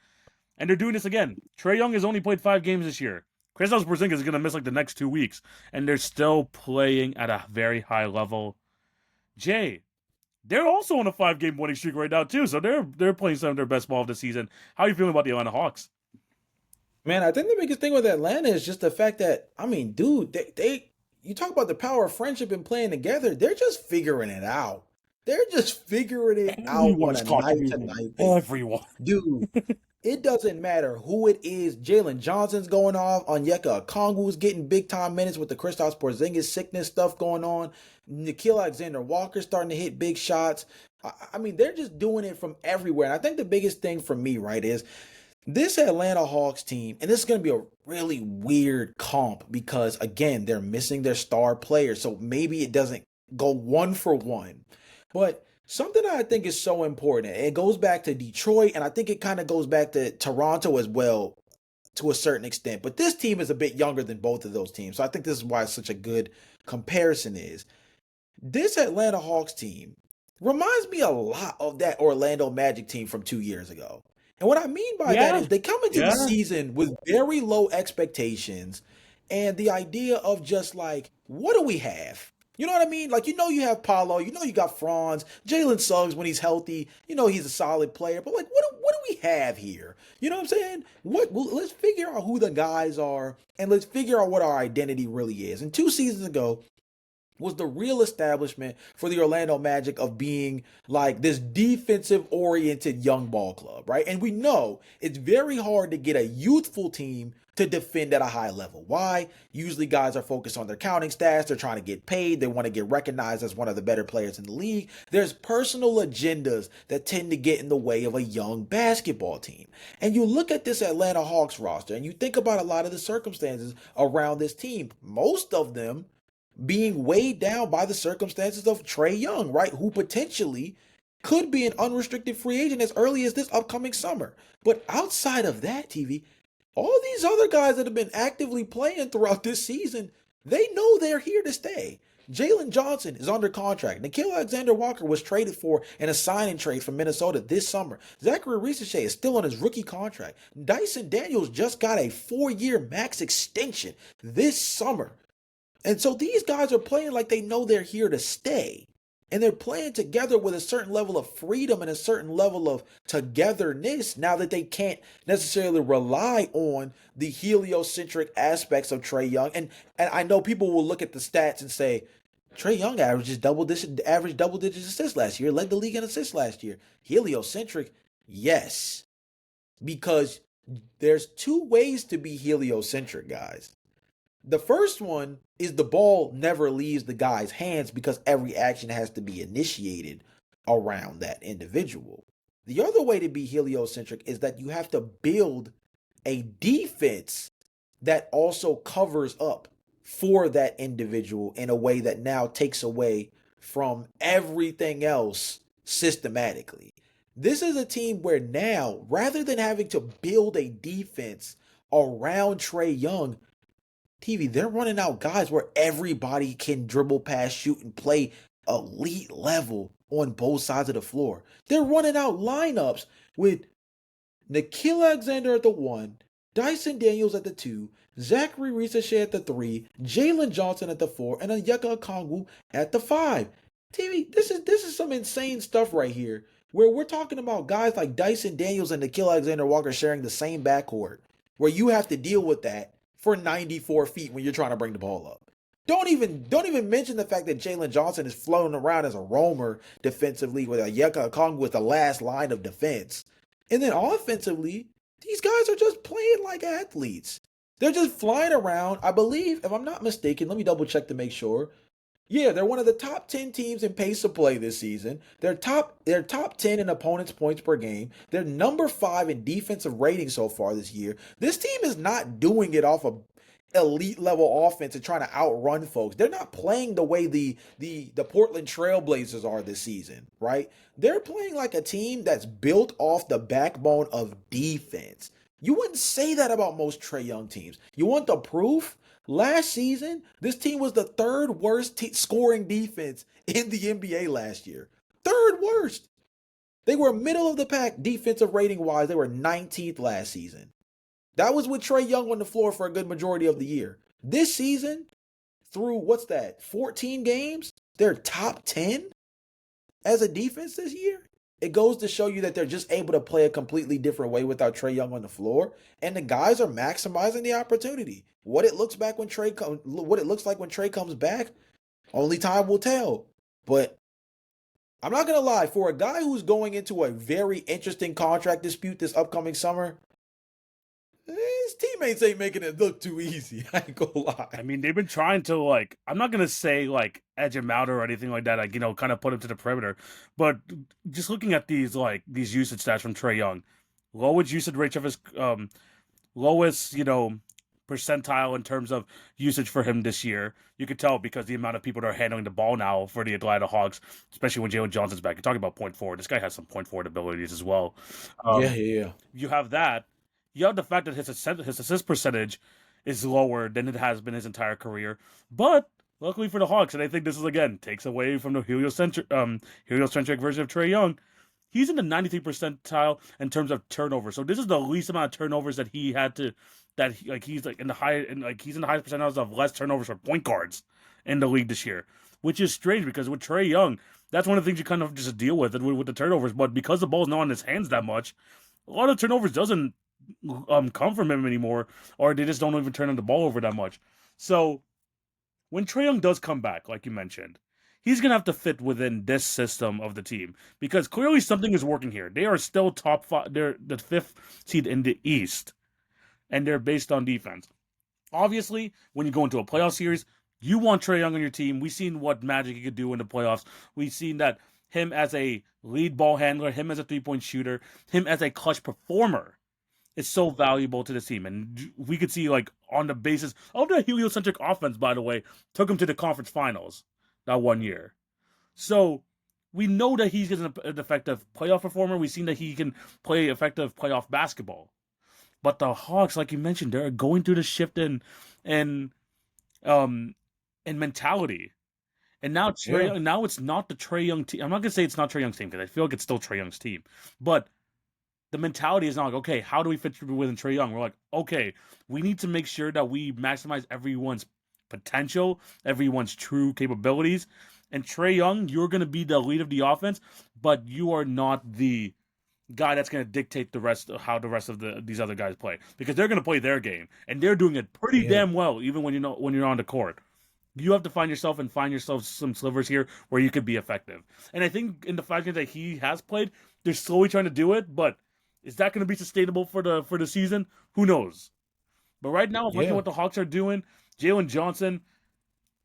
And they're doing this again. Trae Young has only played 5 games this year. Kristaps Porzingis is going to miss like the next 2 weeks. And they're still playing at a very high level. Jay, they're also on a 5-game winning streak right now too, so they're playing some of their best ball of the season. How are you feeling about the Atlanta Hawks? Man, I think the biggest thing with Atlanta is just the fact that, I mean, dude, they you talk about the power of friendship and playing together, they're just figuring it out. They're just figuring it out Everyone on is a night to contributing. night basis. Everyone. Dude, it doesn't matter who it is. Jalen Johnson's going off. Onyeka Okongwu's getting big time minutes with the Kristaps Porzingis sickness stuff going on. Nickeil Alexander Walker starting to hit big shots. I mean, they're just doing it from everywhere. And I think the biggest thing for me, right, is this Atlanta Hawks team, and this is going to be a really weird comp because, again, they're missing their star player. So maybe it doesn't go one for one. But something that I think is so important, it goes back to Detroit, and I think it kind of goes back to Toronto as well to a certain extent. But this team is a bit younger than both of those teams. So I think this is why it's such a good comparison is. This Atlanta Hawks team reminds me a lot of that Orlando Magic team from 2 years ago. And what I mean by that Yeah, is they come into the yeah. season with very low expectations and the idea of just like, what do we have? You know what I mean? Like, you have Paulo, you got Franz, Jalen Suggs when he's healthy, he's a solid player. But like, what do we have here? You know what I'm saying? Let's figure out who the guys are and let's figure out what our identity really is. And 2 seasons ago, was the real establishment for the Orlando Magic of being like this defensive oriented young ball club, right? And we know it's very hard to get a youthful team to defend at a high level. Why? Usually guys are focused on their counting stats, they're trying to get paid, they want to get recognized as one of the better players in the league. There's personal agendas that tend to get in the way of a young basketball team. And you look at this Atlanta Hawks roster and you think about a lot of the circumstances around this team. Most of them being weighed down by the circumstances of Trae Young, right? Who potentially could be an unrestricted free agent as early as this upcoming summer. But outside of that, TV, all these other guys that have been actively playing throughout this season, they know they're here to stay. Jalen Johnson is under contract. Nickeil Alexander-Walker was traded for in a sign and trade from Minnesota this summer. Zachary Ricochet is still on his rookie contract. Dyson Daniels just got a 4-year max extension this summer. And so these guys are playing like they know they're here to stay. And they're playing together with a certain level of freedom and a certain level of togetherness now that they can't necessarily rely on the heliocentric aspects of Trae Young. And I know people will look at the stats and say, Trae Young averaged double digit assists last year, led the league in assists last year. Heliocentric, yes. Because there's two ways to be heliocentric, guys. The first one is the ball never leaves the guy's hands because every action has to be initiated around that individual. The other way to be heliocentric is that you have to build a defense that also covers up for that individual in a way that now takes away from everything else systematically. This is a team where now, rather than having to build a defense around Trae Young, TV, they're running out guys where everybody can dribble, pass, shoot, and play elite level on both sides of the floor. They're running out lineups with Nickeil Alexander at the 1, Dyson Daniels at the 2, Zachary Ricochet at the 3, Jalen Johnson at the 4, and Onyeka Okongwu at the 5. TV, this is some insane stuff right here, where we're talking about guys like Dyson Daniels and Nickeil Alexander-Walker sharing the same backcourt, where you have to deal with that for 94 feet when you're trying to bring the ball up. Don't even mention the fact that Jalen Johnson is floating around as a roamer defensively with Onyeka Okongwu with the last line of defense. And then offensively, these guys are just playing like athletes. They're just flying around. I believe, if I'm not mistaken, let me double check to make sure. Yeah, they're one of the top 10 teams in pace of play this season. They're top 10 in opponents' points per game. They're number 5 in defensive rating so far this year. This team is not doing it off of elite level offense and trying to outrun folks. They're not playing the way the Portland Trailblazers are this season, right? They're playing like a team that's built off the backbone of defense. You wouldn't say that about most Trae Young teams. You want the proof? Last season, this team was the third worst scoring defense in the NBA last year. Third worst. They were middle of the pack defensive rating wise. They were 19th last season. That was with Trae Young on the floor for a good majority of the year. This season, through 14 games, they're top 10 as a defense this year. It goes to show you that they're just able to play a completely different way without Trae Young on the floor, and the guys are maximizing the opportunity. What it looks like when Trae comes back, only time will tell. But I'm not gonna lie, for a guy who's going into a very interesting contract dispute this upcoming summer, his teammates ain't making it look too easy. I ain't gonna lie. I mean, they've been trying to I'm not gonna say edge him out or anything like that, kind of put him to the perimeter. But just looking at these usage stats from Trae Young, lowest usage rate of his lowest, percentile in terms of usage for him this year. You could tell because the amount of people that are handling the ball now for the Atlanta Hawks, especially when Jalen Johnson's back. You're talking about point forward. This guy has some point forward abilities as well. Yeah. You have that. You have the fact that his assist percentage is lower than it has been his entire career. But luckily for the Hawks, and I think this is, again, takes away from the heliocentric version of Trae Young, he's in the 93rd percentile in terms of turnovers. So this is the least amount of turnovers that he had to, he's in the highest percentiles of less turnovers for point guards in the league this year, which is strange because with Trae Young, that's one of the things you kind of just deal with the turnovers. But because the ball's not in his hands that much, a lot of turnovers doesn't come from him anymore, or they just don't even turn the ball over that much. So when Trae Young does come back, like you mentioned, he's gonna have to fit within this system of the team because clearly something is working here. They are still top five. They're the fifth seed in the East, and they're based on defense. Obviously, when you go into a playoff series, you want Trae Young on your team. We've seen what magic he could do in the playoffs. We've seen that him as a lead ball handler, him as a 3-point shooter, him as a clutch performer is so valuable to the team. And we could see, like, on the basis of the heliocentric offense, by the way, took him to the conference finals that one year. So we know that he's an effective playoff performer. We've seen that he can play effective playoff basketball. But the Hawks, like you mentioned, they're going through the shift in um in mentality. And now Yeah, now it's not the Trae Young team. I'm not gonna say it's not Trae Young's team because I feel like it's still Trae Young's team. But the mentality is not like, okay, how do we fit within Trae Young? We're like, okay, we need to make sure that we maximize everyone's potential, everyone's true capabilities. And Trae Young, you're gonna be the lead of the offense, but you are not the guy that's going to dictate the rest of how the rest of these other guys play because they're going to play their game and they're doing it pretty yeah, damn well even when you're on the court. You have to find yourself some slivers here where you could be effective. And I think in the 5 games that he has played, they're slowly trying to do it, but is that going to be sustainable for the season? Who knows? But right now, looking at yeah, what the Hawks are doing, Jalen Johnson,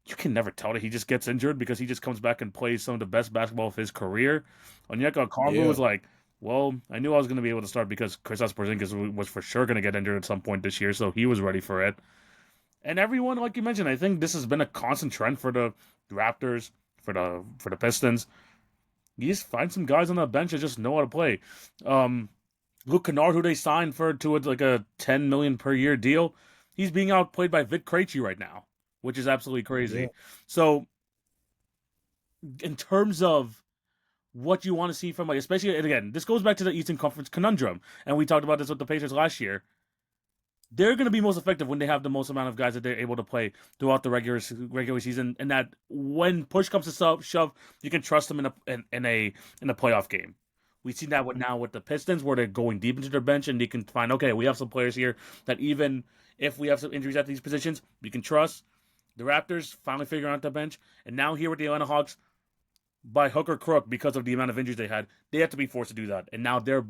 you can never tell that he just gets injured because he just comes back and plays some of the best basketball of his career. Onyeka Okongwu yeah, was like, well, I knew I was going to be able to start because Kristaps Porzingis was for sure going to get injured at some point this year, so he was ready for it. And everyone, like you mentioned, I think this has been a constant trend for the Raptors, for the Pistons. You just find some guys on the bench that just know how to play. Um, Luke Kennard, who they signed for to like a 10 million per year deal, he's being outplayed by Vic Krejci right now, which is absolutely yeah, crazy. So in terms of what you want to see from, like, especially, and again, this goes back to the Eastern Conference conundrum, and we talked about this with the Pacers last year. They're going to be most effective when they have the most amount of guys that they're able to play throughout the regular season, and that when push comes to shove, you can trust them in a playoff game. We've seen that now with the Pistons, where they're going deep into their bench, and they can find, okay, we have some players here that even if we have some injuries at these positions, we can trust. The Raptors finally figuring out the bench, and now here with the Atlanta Hawks, by hook or crook, because of the amount of injuries they had, they have to be forced to do that, and now they're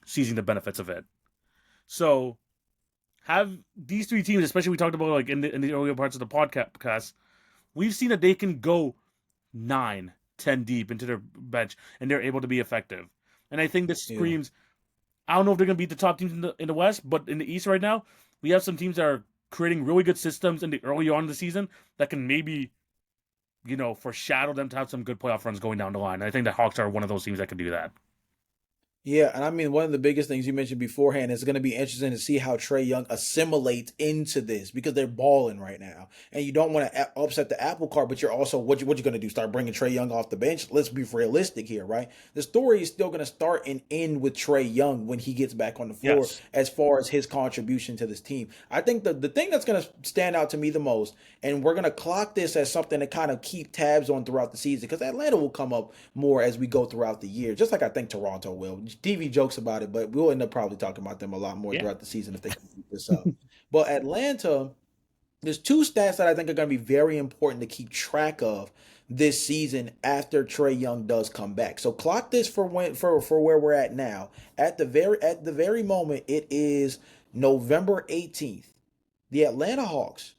seizing the benefits of it. So have these three teams, especially we talked about like in the earlier parts of the podcast, we've seen that they can go 9, 10 deep into their bench, and they're able to be effective. And I think this yeah. screams. I don't know if they're going to beat the top teams in the West, but in the East right now, we have some teams that are creating really good systems in the early on in the season that can maybe foreshadow them to have some good playoff runs going down the line. And I think the Hawks are one of those teams that can do that. Yeah, and I mean, one of the biggest things you mentioned beforehand is going to be interesting to see how Trae Young assimilates into this because they're balling right now, and you don't want to upset the apple cart, but you're also what you going to do? Start bringing Trae Young off the bench? Let's be realistic here, right? The story is still going to start and end with Trae Young when he gets back on the floor, Yes. as far as his contribution to this team. I think the thing that's going to stand out to me the most, and we're going to clock this as something to kind of keep tabs on throughout the season, because Atlanta will come up more as we go throughout the year, just like I think Toronto will. TV jokes about it, but we'll end up probably talking about them a lot more Yeah. throughout the season if they can keep this up. But Atlanta, there's two stats that I think are going to be very important to keep track of this season after Trae Young does come back. So clock this for where we're at now. At the very moment, it is November 18th. The Atlanta Hawks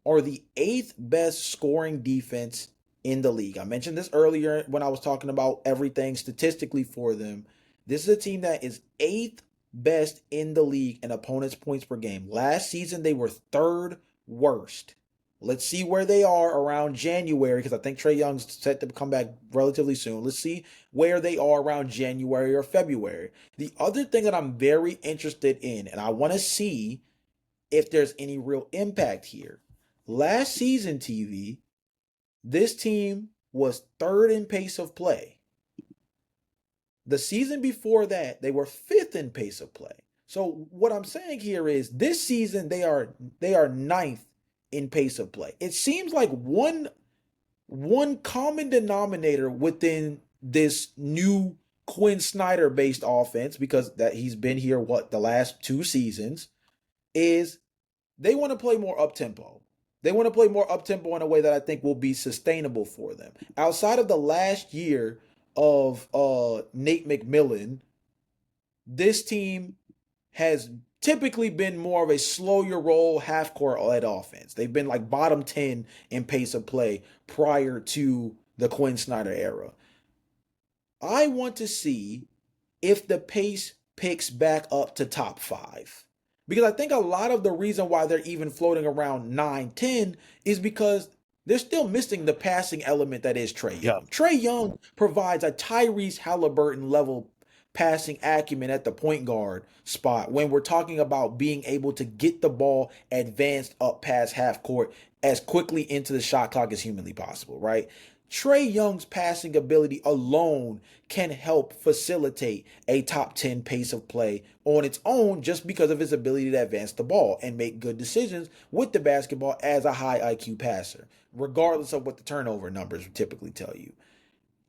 are the eighth best scoring defense in the league. I mentioned this earlier when I was talking about everything statistically for them. This is a team that is eighth best in the league in opponents' points per game. Last season, they were third worst. Let's see where they are around January, because I think Trae Young's set to come back relatively soon. Let's see where they are around January or February. The other thing that I'm very interested in, and I want to see if there's any real impact here. Last season, TV, this team was third in pace of play. The season before that, they were fifth in pace of play. So what I'm saying here is this season they are ninth in pace of play. It seems like one common denominator within this new Quinn Snyder based offense, because that he's been here the last 2 seasons, is they want to play more up tempo. They want to play more up tempo in a way that I think will be sustainable for them. Outside of the last year of Nate McMillan, this team has typically been more of a slow your roll half court led offense. They've been like bottom 10 in pace of play prior to the Quinn Snyder era. I want to see if the pace picks back up to top 5. Because I think a lot of the reason why they're even floating around 9, 10 is because they're still missing the passing element that is Trae Yeah. Young. Trae Young provides a Tyrese Halliburton level passing acumen at the point guard spot when we're talking about being able to get the ball advanced up past half court as quickly into the shot clock as humanly possible, right? Trae Young's passing ability alone can help facilitate a top 10 pace of play on its own just because of his ability to advance the ball and make good decisions with the basketball as a high IQ passer, regardless of what the turnover numbers typically tell you.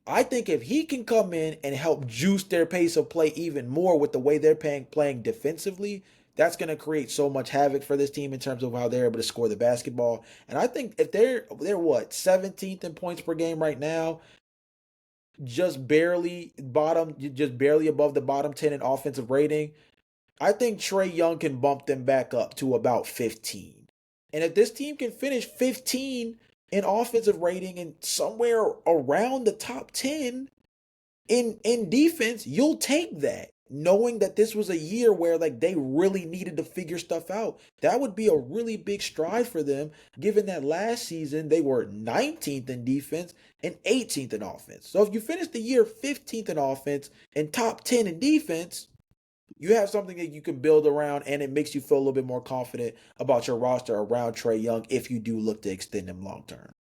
I think if he can come in and help juice their pace of play even more with the way they're playing defensively, that's going to create so much havoc for this team in terms of how they're able to score the basketball. And I think if they're what 17th in points per game right now, just barely above the bottom 10 in offensive rating. I think Trae Young can bump them back up to about 15. And if this team can finish 15 in offensive rating and somewhere around the top 10 in defense, you'll take that. Knowing that this was a year where like they really needed to figure stuff out. That would be a really big stride for them, given that last season they were 19th in defense and 18th in offense. So if you finish the year 15th in offense and top 10 in defense, you have something that you can build around, and it makes you feel a little bit more confident about your roster around Trae Young if you do look to extend him long term.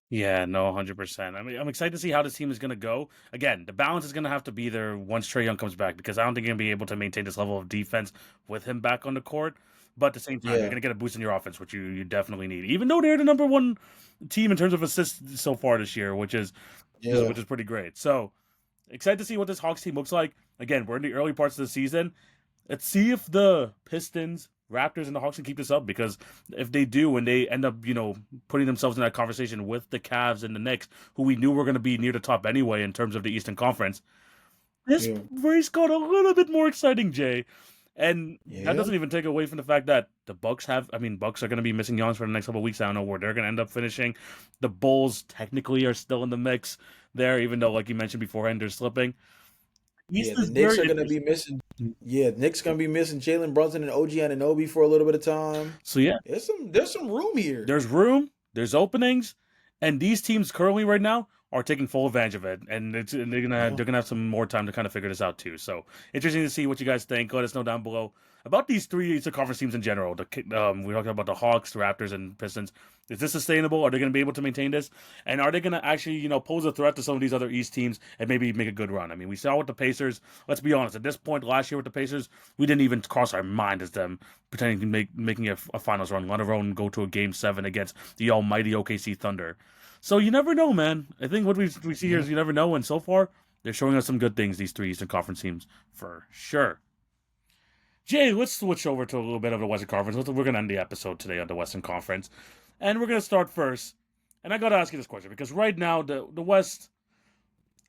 Yeah, no, 100%. I mean, I'm excited to see how this team is going to go. Again, the balance is going to have to be there once Trae Young comes back because I don't think you're going to be able to maintain this level of defense with him back on the court. But at the same time, you're Yeah, going to get a boost in your offense, which you definitely need. Even though they're the number one team in terms of assists so far this year, yeah, which is pretty great. So excited to see what this Hawks team looks like. Again, we're in the early parts of the season. Let's see if the Pistons, Raptors, and the Hawks can keep this up because if they do and they end up, putting themselves in that conversation with the Cavs and the Knicks, who we knew were going to be near the top anyway in terms of the Eastern Conference, this yeah, race got a little bit more exciting, Jay. And that yeah, doesn't even take away from the fact that the Bucks Bucks are going to be missing Giannis for the next couple of weeks. I don't know where they're going to end up finishing. The Bulls technically are still in the mix there, even though, like you mentioned beforehand, they're slipping. East yeah. The is Knicks very are gonna be interesting. missing. Yeah, the Knicks gonna be missing Jalen Brunson and OG Anunoby for a little bit of time. So yeah, There's some room here. there's room, there's openings, and these teams currently right now are taking full advantage of it, and Yeah, they're gonna have some more time to kind of figure this out too. So interesting to see what you guys think. Let us know down below about these three Eastern Conference teams in general. We're talking about the Hawks, the Raptors, and Pistons. Is this sustainable? Are they going to be able to maintain this? And are they going to actually, pose a threat to some of these other East teams and maybe make a good run? I mean, we saw with the Pacers. Let's be honest. At this point last year with the Pacers, we didn't even cross our mind as them pretending to making a finals run, let alone go to a Game 7 against the almighty OKC Thunder. So you never know, man. I think what we see here yeah, is you never know, and so far they're showing us some good things. These three Eastern Conference teams for sure. Jay, let's switch over to a little bit of the Western Conference. We're going to end the episode today on the Western Conference, and we're going to start first. And I got to ask you this question because right now the West,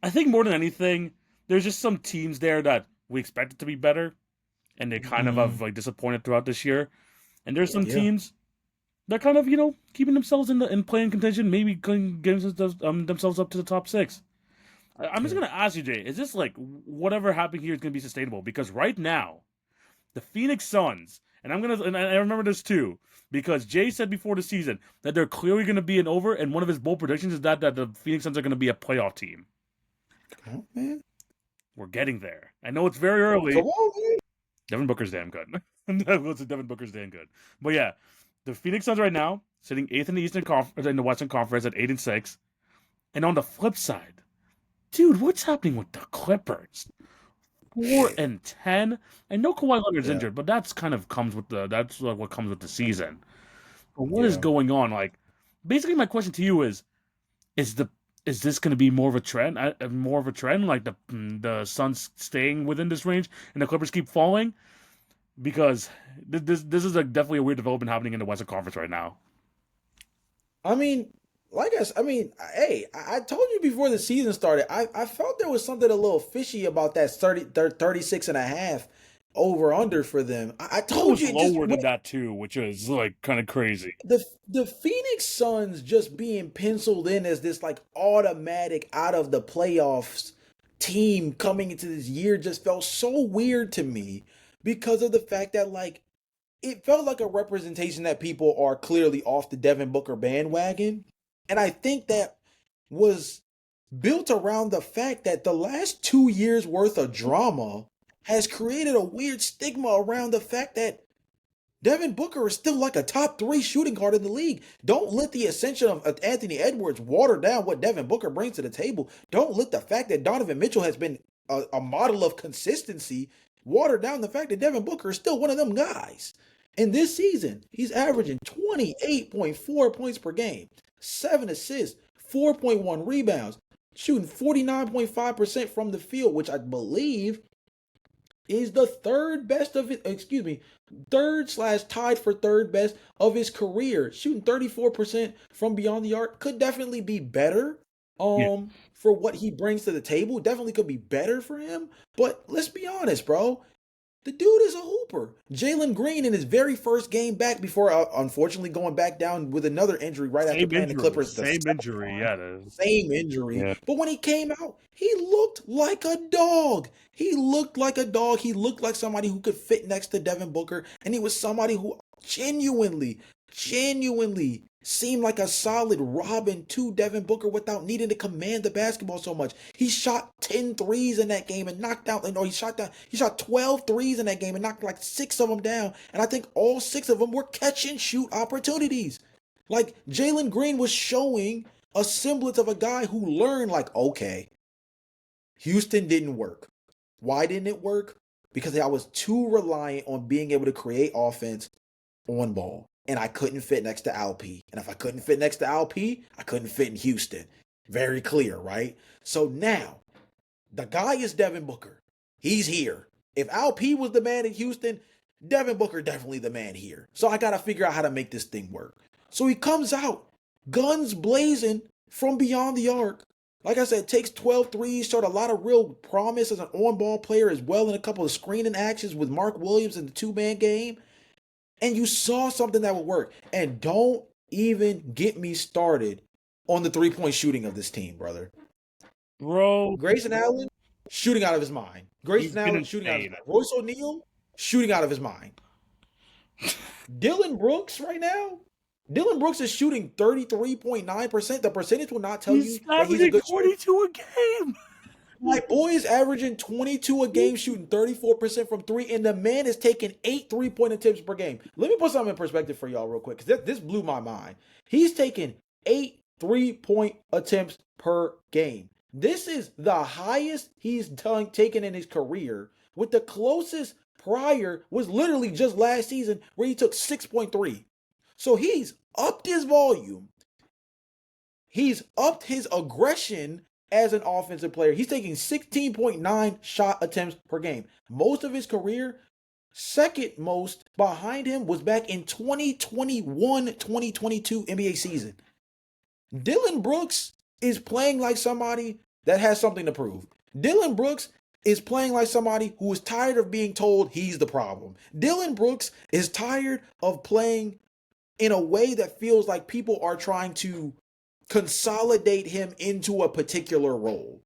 I think more than anything, there's just some teams there that we expected to be better, and they kind of have mm, like disappointed throughout this year. And there's some yeah, teams that kind of keeping themselves in playing contention, maybe getting themselves up to the top six. I'm just yeah, gonna ask you, Jay, is this like whatever happened here is gonna be sustainable? Because right now, the Phoenix Suns, and I remember this too, because Jay said before the season that they're clearly gonna be an over, and one of his bold predictions is that the Phoenix Suns are gonna be a playoff team. come on, man, We're getting there. I know it's very come early. on, man. Devin Booker's damn good. Devin Booker's damn good. But yeah, the Phoenix Suns right now sitting eighth in the in the Western Conference at 8-6, and on the flip side, dude, what's happening with the Clippers? Four Yeah, and 10. I know Kawhi Leonard's yeah, injured, but that's like what comes with the season. But what is yeah, going on? Like, basically, my question to you is the is this going to be more of a trend? More of a trend, like the Suns staying within this range and the Clippers keep falling? Because this is definitely a weird development happening in the Western Conference right now. I mean, hey, I told you before the season started, I felt there was something a little fishy about that 36 and a half over under for them. I It told was you it just lower than that too, which is like kind of crazy. the Phoenix Suns just being penciled in as this like automatic out of the playoffs team coming into this year just felt so weird to me because of the fact that like it felt like a representation that people are clearly off the Devin Booker bandwagon. And I think that was built around the fact that the last 2 years worth of drama has created a weird stigma around the fact that Devin Booker is still like a top three shooting guard in the league. Don't let the ascension of Anthony Edwards water down what Devin Booker brings to the table. Don't let the fact that Donovan Mitchell has been a model of consistency water down the fact that Devin Booker is still one of them guys. And this season, he's averaging 28.4 points per game, 7 assists, 4.1 rebounds, shooting 49.5% from the field, which I believe is the third best of it, excuse me, third slash tied for third best of his career. Shooting 34% from beyond the arc could definitely be better Yeah, for what he brings to the table. Definitely could be better for him. But let's be honest, bro. The dude is a hooper. Jalen Green in his very first game back before unfortunately going back down with another injury right after same playing the injury, Clippers the same second injury. time. Yeah, it is. Same injury. Yeah, But when he came out, he looked like a dog. He looked like a dog. He looked like somebody who could fit next to Devin Booker. And he was somebody who genuinely seemed like a solid Robin to Devin Booker without needing to command the basketball so much. He shot 10 threes in that game and knocked out, he shot 12 threes in that game and knocked like six of them down. And I think all six of them were catch and shoot opportunities. Like Jalen Green was showing a semblance of a guy who learned, like, okay, Houston didn't work. Why didn't it work? Because I was too reliant on being able to create offense on ball. And I couldn't fit next to Alp. And if I couldn't fit next to Alp, I couldn't fit in Houston. Very clear, right? So now, the guy is Devin Booker. He's here. If Alp was the man in Houston, Devin Booker definitely the man here. So I got to figure out how to make this thing work. So he comes out, guns blazing from beyond the arc. Like I said, takes 12 threes, showed a lot of real promise as an on-ball player as well in a couple of screening actions with Mark Williams in the two-man game. And you saw something that would work. And don't even get me started on the three-point shooting of this team, brother. bro, Grayson Allen, shooting out of his mind. he's Grayson been Allen, shooting out of his insane. mind. Royce O'Neal, shooting out of his mind. Dylan Brooks right now, Dylan Brooks is shooting 33.9%. The percentage will not tell He's you that he's a averaging good shooter. 22 a game. My boy is averaging 22 a game, shooting 34% from three, and the man is taking 8 3-point attempts per game. Let me put something in perspective for y'all real quick, because this blew my mind. He's taking 8 3-point attempts per game. This is the highest he's taken in his career, with the closest prior was literally just last season where he took 6.3. So he's upped his volume. He's upped his aggression as an offensive player. He's taking 16.9 shot attempts per game. Most of his career, second most behind him was back in 2021-2022 NBA season. Dylan Brooks is playing like somebody that has something to prove. Dylan Brooks is playing like somebody who is tired of being told he's the problem. Dylan Brooks is tired of playing in a way that feels like people are trying to consolidate him into a particular role.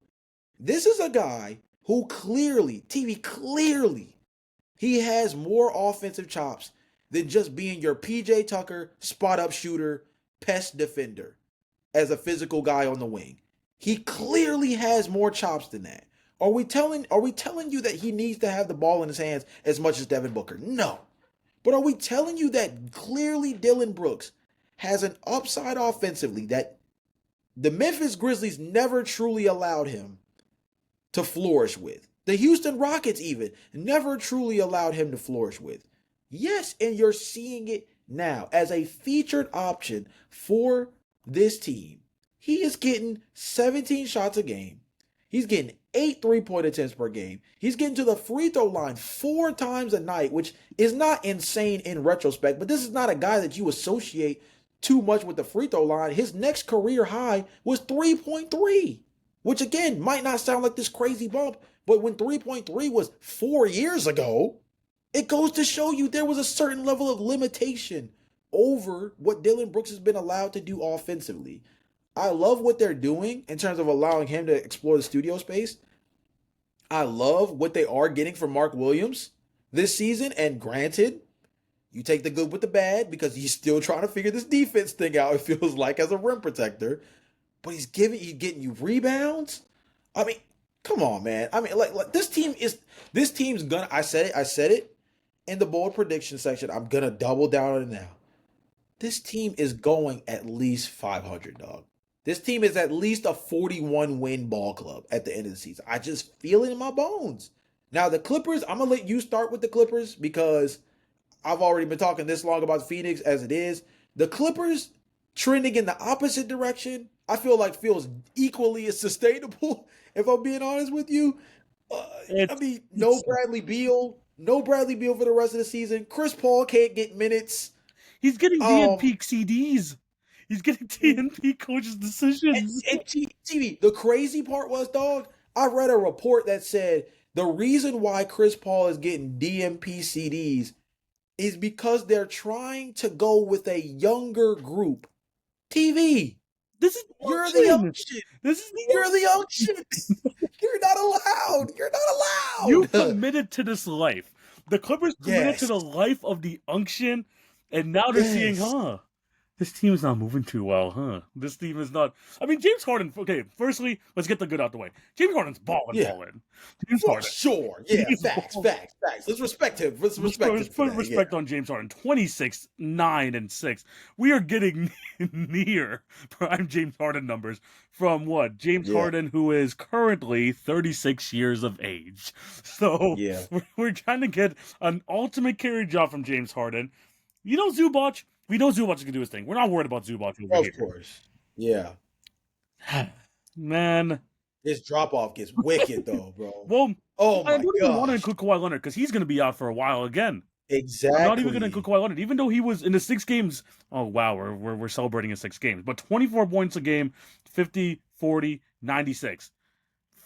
This is a guy who clearly, he has more offensive chops than just being your PJ Tucker spot up shooter, pest defender as a physical guy on the wing. He clearly has more chops than that. Are we telling you that he needs to have the ball in his hands as much as Devin Booker? No. But are we telling you that clearly Dylan Brooks has an upside offensively that the Memphis Grizzlies never truly allowed him to flourish with? The Houston Rockets even never truly allowed him to flourish with. Yes, and you're seeing it now as a featured option for this team. He is getting 17 shots a game. He's getting 8 3-point attempts per game. He's getting to the free throw line 4 times a night, which is not insane in retrospect, but this is not a guy that you associate too much with the free throw line. His next career high was 3.3, which again might not sound like this crazy bump, but when 3.3 was 4 years ago, it goes to show you there was a certain level of limitation over what Dylan Brooks has been allowed to do offensively. I love what they're doing in terms of allowing him to explore the studio space. I love what they are getting from Mark Williams this season. And granted, you take the good with the bad because he's still trying to figure this defense thing out, it feels like, as a rim protector. But he's getting you rebounds. I mean, come on, man. I mean, like this team's gonna I said it in the bold prediction section. I'm gonna double down on it now. This team is going at least 500, dog. This team is at least a 41 win ball club at the end of the season. I just feel it in my bones. Now, the Clippers, I'm going to let you start with the Clippers because I've already been talking this long about Phoenix as it is. The Clippers trending in the opposite direction, I feel like feels equally as sustainable, if I'm being honest with you. I mean, no Bradley Beal. No Bradley Beal for the rest of the season. Chris Paul can't get minutes. He's getting DNP CDs. He's getting DNP coaches' decisions. And TV, the crazy part was, dog, I read a report that said the reason why Chris Paul is getting DMP CDs is because they're trying to go with a younger group. TV, this is you're the young shit. You're the young shit. You're not allowed. You're not allowed. You committed to this life. The Clippers committed to the life of the unction, and now they're seeing, this team is not moving too well, huh? This team is not. I mean, James Harden. Okay, firstly, let's get the good out the way. James Harden's balling. James Harden. Sure. Yeah. Facts. Let's respect him. Let's put respect on James Harden. 26, 9, and 6. We are getting near prime James Harden numbers from what? James Harden, who is currently 36 years of age. So we're trying to get an ultimate carry job from James Harden. You know, Zubac. We know Zubac can do his thing. We're not worried about Zubac over here. Of course. Yeah. Man. This drop-off gets wicked, though, bro. Well, I don't even want to include Kawhi Leonard because he's going to be out for a while again. Exactly. I'm not even going to include Kawhi Leonard, even though he was in the 6 games. Oh, wow, we're celebrating in 6 games. But 24 points a game, 50, 40, 96.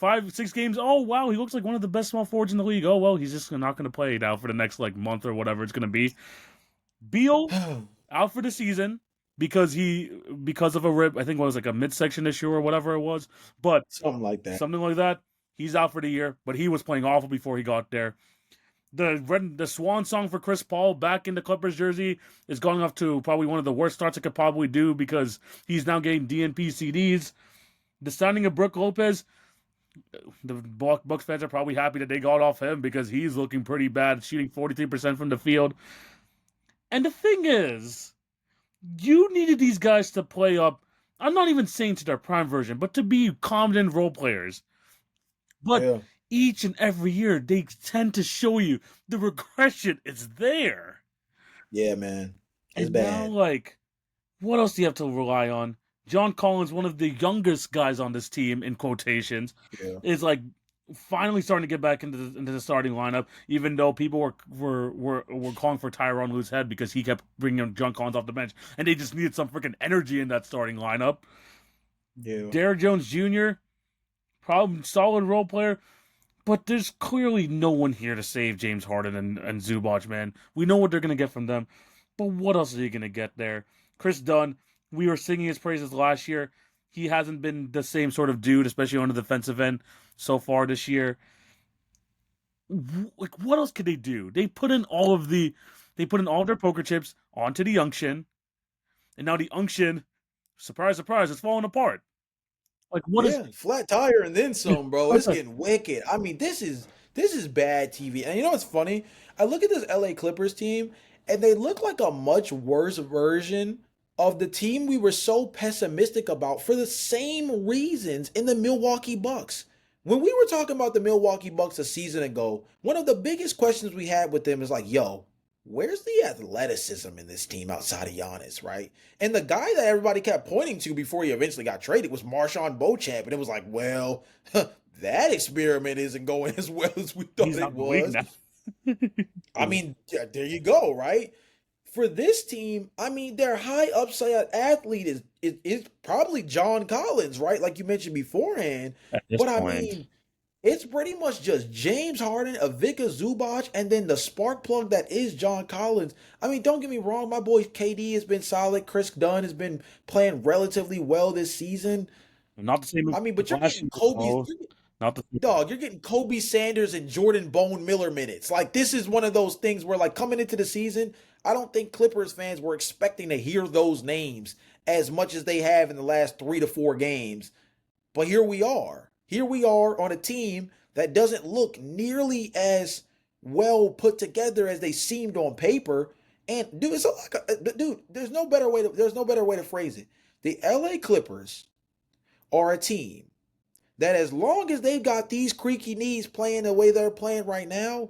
6 games. Oh, wow, he looks like one of the best small forwards in the league. Oh, well, he's just not going to play now for the next month or whatever it's going to be. Beal out for the season because of a rib. I think it was like a midsection issue or whatever it was. But something like that. He's out for the year, but he was playing awful before he got there. The swan song for Chris Paul back in the Clippers jersey is going off to probably one of the worst starts it could probably do because he's now getting DNP CDs. The signing of Brook Lopez, the Bucks fans are probably happy that they got off him because he's looking pretty bad, shooting 43% from the field. And the thing is, you needed these guys to play up, I'm not even saying to their prime version, but to be competent role players. But each and every year, they tend to show you the regression is there. Yeah, man. It's bad. Now, what else do you have to rely on? John Collins, one of the youngest guys on this team, in quotations, is finally starting to get back into the starting lineup, even though people were calling for Tyronn Lue's head because he kept bringing John Collins off the bench, and they just needed some freaking energy in that starting lineup. Derrick Jones Jr., probably solid role player, but there's clearly no one here to save James Harden and Zubac, man. We know what they're going to get from them, but what else are you going to get there? Chris Dunn, we were singing his praises last year. He hasn't been the same sort of dude, especially on the defensive end so far this year. What else could they do? They put in all of their poker chips onto the unction, and now the unction, surprise, surprise, it's falling apart. Flat tire and then some, bro. It's getting wicked. I mean, this is bad TV. And you know what's funny? I look at this LA Clippers team, and they look like a much worse version of the team we were so pessimistic about for the same reasons in the Milwaukee Bucks. When we were talking about the Milwaukee Bucks a season ago, one of the biggest questions we had with them is where's the athleticism in this team outside of Giannis, right? And the guy that everybody kept pointing to before he eventually got traded was Marshawn Beauchamp. And it was like, well, that experiment isn't going as well as we thought He's it not in the league was. now. I mean, yeah, there you go, right? For this team, I mean, their high upside athlete is probably John Collins, right? Like you mentioned beforehand. At this But I point, mean, it's pretty much just James Harden, Ivica Zubac, and then the spark plug that is John Collins. I mean, don't get me wrong, my boy KD has been solid. Chris Dunn has been playing relatively well this season. not the same I mean, as but you're last getting year. Kobe. No, not the same. Dog, you're getting Kobe Sanders and Jordan Bone Miller minutes. Like, this is one of those things where, like, coming into the season, I don't think Clippers fans were expecting to hear those names as much as they have in the last 3 to 4 games. But here we are. Here we are on a team that doesn't look nearly as well put together as they seemed on paper. And dude, dude, there's no better way to phrase it. The LA Clippers are a team that, as long as they've got these creaky knees playing the way they're playing right now,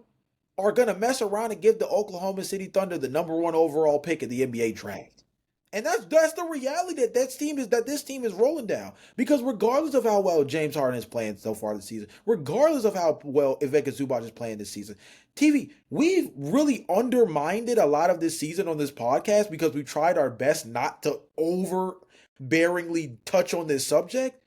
are going to mess around and give the Oklahoma City Thunder the #1 overall pick in the NBA draft. And that's the reality that this team is rolling down. Because regardless of how well James Harden is playing so far this season, regardless of how well Ivica Zubac is playing this season, TV, we've really undermined it a lot of this season on this podcast because we tried our best not to overbearingly touch on this subject.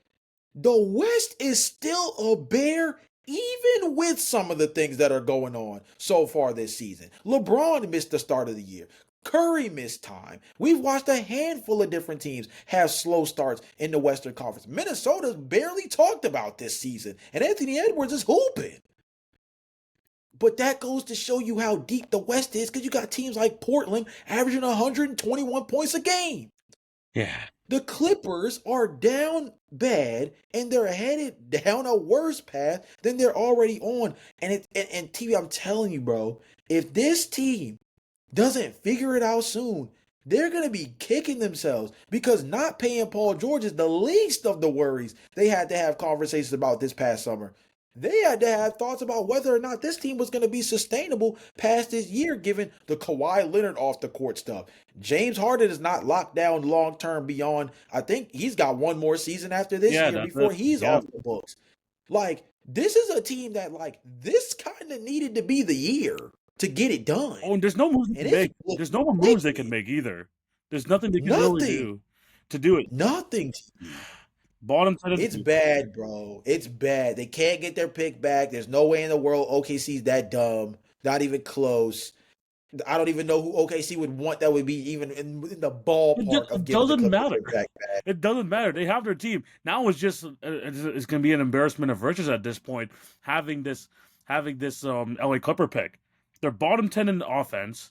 The West is still a bear, even with some of the things that are going on so far this season. LeBron missed the start of the year. Curry missed time. We've watched a handful of different teams have slow starts in the Western Conference. Minnesota's barely talked about this season, and Anthony Edwards is hooping. But that goes to show you how deep the West is, because you got teams like Portland averaging 121 points a game. Yeah. The Clippers are down bad, and they're headed down a worse path than they're already on. And TV, I'm telling you, bro, if this team doesn't figure it out soon, they're going to be kicking themselves, because not paying Paul George is the least of the worries they had to have conversations about this past summer. They had to have thoughts about whether or not this team was going to be sustainable past this year, given the Kawhi Leonard off the court stuff. James Harden is not locked down long term beyond, I think he's got one more season after this Yeah, year that's before it. he's Yeah. off the books. Like, this is a team that, like, this kind of needed to be the year to get it done. Oh, and there's no moves they And can it's make. There's no more moves they can make either. There's nothing they can really nothing. do to do it. Nothing. Bottom 10 It's bad, bro. It's bad. They can't get their pick back. There's no way in the world OKC's that dumb. Not even close. I don't even know who OKC would want that would be even in the ballpark of It giving the doesn't Clippers matter. their pick back. It doesn't matter. They have their team. Now it's just it's going to be an embarrassment of riches at this point, having this LA Clipper pick. They're bottom 10 in offense,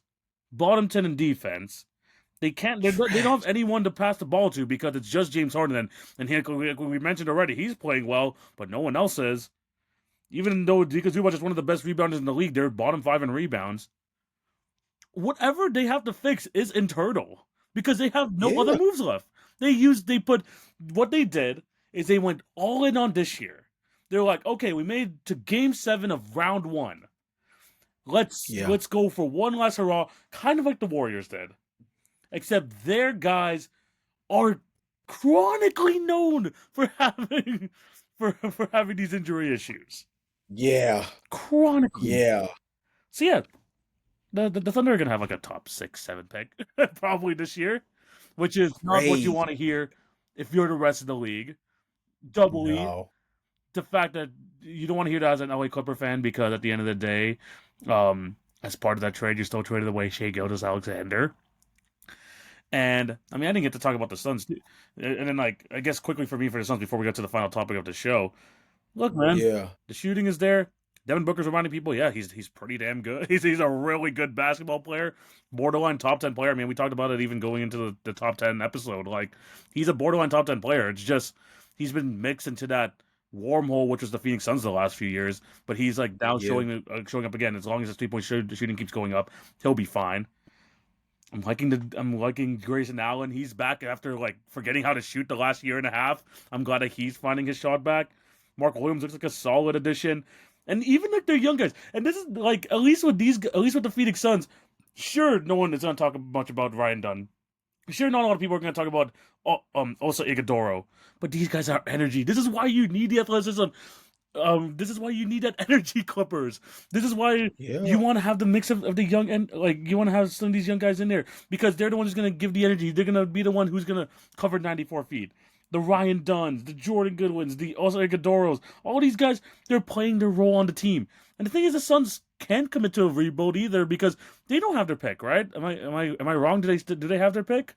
bottom 10 in defense. They don't have anyone to pass the ball to, because it's just James Harden, and we mentioned already, he's playing well, but no one else is. Even though Ivica Zubac is one of the best rebounders in the league, they're bottom 5 in rebounds. Whatever they have to fix is internal, because they have no other Yeah. moves left. What they did is they went all in on this year. They're like, okay, we made to game 7 of round 1. Let's go for one last hurrah, kind of like the Warriors did. Except their guys are chronically known for having for having these injury issues. Yeah. Chronically. Yeah. So yeah, the Thunder are gonna have like a top 6, 7 pick probably this year, which is not what you want to hear if you're the rest of the league. Doubly No. the fact that you don't want to hear that as an LA Clipper fan, because at the end of the day, as part of that trade, you still traded away Shai Gilgeous-Alexander. And I mean, I didn't get to talk about the Suns, and then, like, I guess quickly for the Suns before we get to the final topic of the show. Look, man, the shooting is there. Devin Booker's reminding people, yeah, he's pretty damn good. He's a really good basketball player, borderline top 10 player. I mean, we talked about it even going into the top 10 episode. Like, he's a borderline top 10 player. It's just he's been mixed into that wormhole, which was the Phoenix Suns the last few years. But he's like now showing up again. As long as his 3-point shooting keeps going up, he'll be fine. I'm liking Grayson Allen. He's back after like forgetting how to shoot the last year and a half. I'm glad that he's finding his shot back. Mark Williams looks like a solid addition, and even like their young guys. And this is like at least with the Phoenix Suns, Sure, no one is going to talk much about Ryan Dunn. Sure, not a lot of people are going to talk about also Iguodaro, but these guys are energy. This is why you need the athleticism. This is why you need that energy, Clippers. This is why you Yeah. want to have the mix of the young and like you want to have some of these young guys in there because they're the ones who's going to give the energy. They're going to be the one who's going to cover 94 feet. The Ryan Dunns, the Jordan Goodwins, the also Iguodaros, all these guys, they're playing their role on the team. And the thing is, the Suns can't commit to a rebuild either because they don't have their pick, right? Am I wrong? Do they have their pick?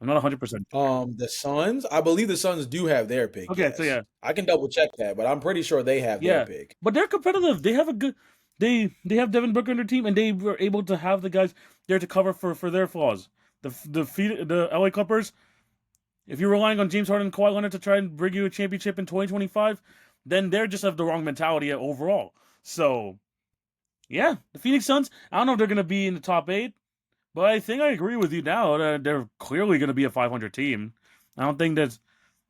I'm not 100% sure. The Suns, I believe the Suns do have their pick, Okay, so yes. yeah, I can double check that, but I'm pretty sure they have their yeah, pick. but they're competitive. They have a good. They have Devin Booker on their team, and they were able to have the guys there to cover for their flaws. The LA Clippers. If you're relying on James Harden and Kawhi Leonard to try and bring you a championship in 2025, then they're just have the wrong mentality overall. So yeah, the Phoenix Suns. I don't know if they're gonna be in the top 8, but I think I agree with you now. They're clearly gonna be a 500 team. I don't think that's.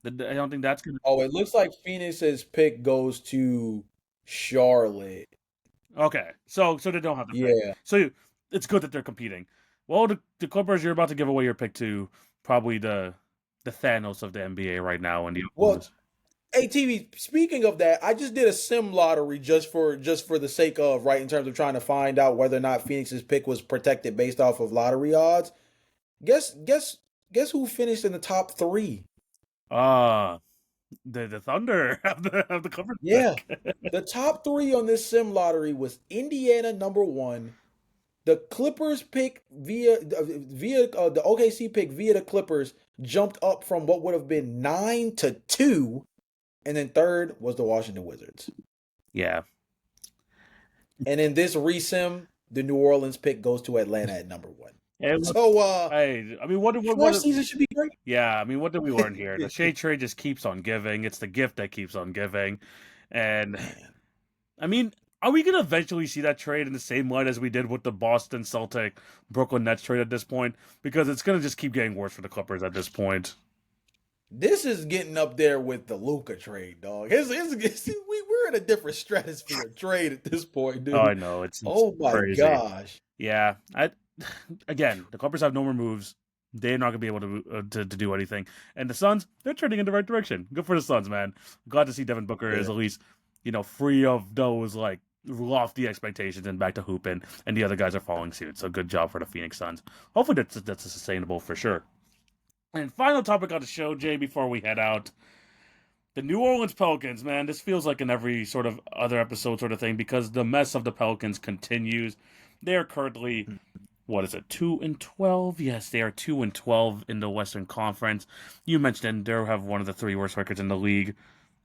I don't think that's gonna. Oh, it looks like Phoenix's pick goes to Charlotte. Okay, so they don't have the pick. Yeah. So it's good that they're competing. Well, the Clippers, you're about to give away your pick to probably the Thanos of the NBA right now in the Well, Oklahoma. ATV, speaking of that, I just did a sim lottery just for the sake of, right, in terms of trying to find out whether or not Phoenix's pick was protected based off of lottery odds. Guess guess guess who finished in the top 3? Uh the Thunder have the Clippers Yeah. pick. The top 3 on this sim lottery was Indiana number 1, the Clippers pick via the OKC pick via the Clippers jumped up from what would have been 9 to 2, and then third was the Washington Wizards. Yeah. And in this resim, the New Orleans pick goes to Atlanta at number 1. And look, So I mean, fourth season should be great. yeah, I mean, what did we learn here? The shade trade just keeps on giving. It's the gift that keeps on giving. And Man. I mean, are we gonna eventually see that trade in the same light as we did with the Boston Celtic Brooklyn Nets trade at this point? Because it's gonna just keep getting worse for the Clippers at this point. This is getting up there with the Luca trade, dog. We're in a different stratosphere of trade at this point, Oh, I dude. know it's Oh my crazy. gosh. Yeah, I again, the Clippers have no more moves. They're not gonna be able to do anything. And the Suns, they're turning in the right direction. Good for the Suns, man. Glad to see Devin Booker is Yeah. at least free of those like lofty expectations and back to hooping, and the other guys are following suit. So good job for the Phoenix Suns. Hopefully that's sustainable for sure. And final topic on the show, Jay, before we head out. The New Orleans Pelicans, man, this feels like in every sort of other episode sort of thing because the mess of the Pelicans continues. They are currently, what is it, 2-12? Yes, they are 2-12 in the Western Conference. You mentioned they have one of the 3 worst records in the league.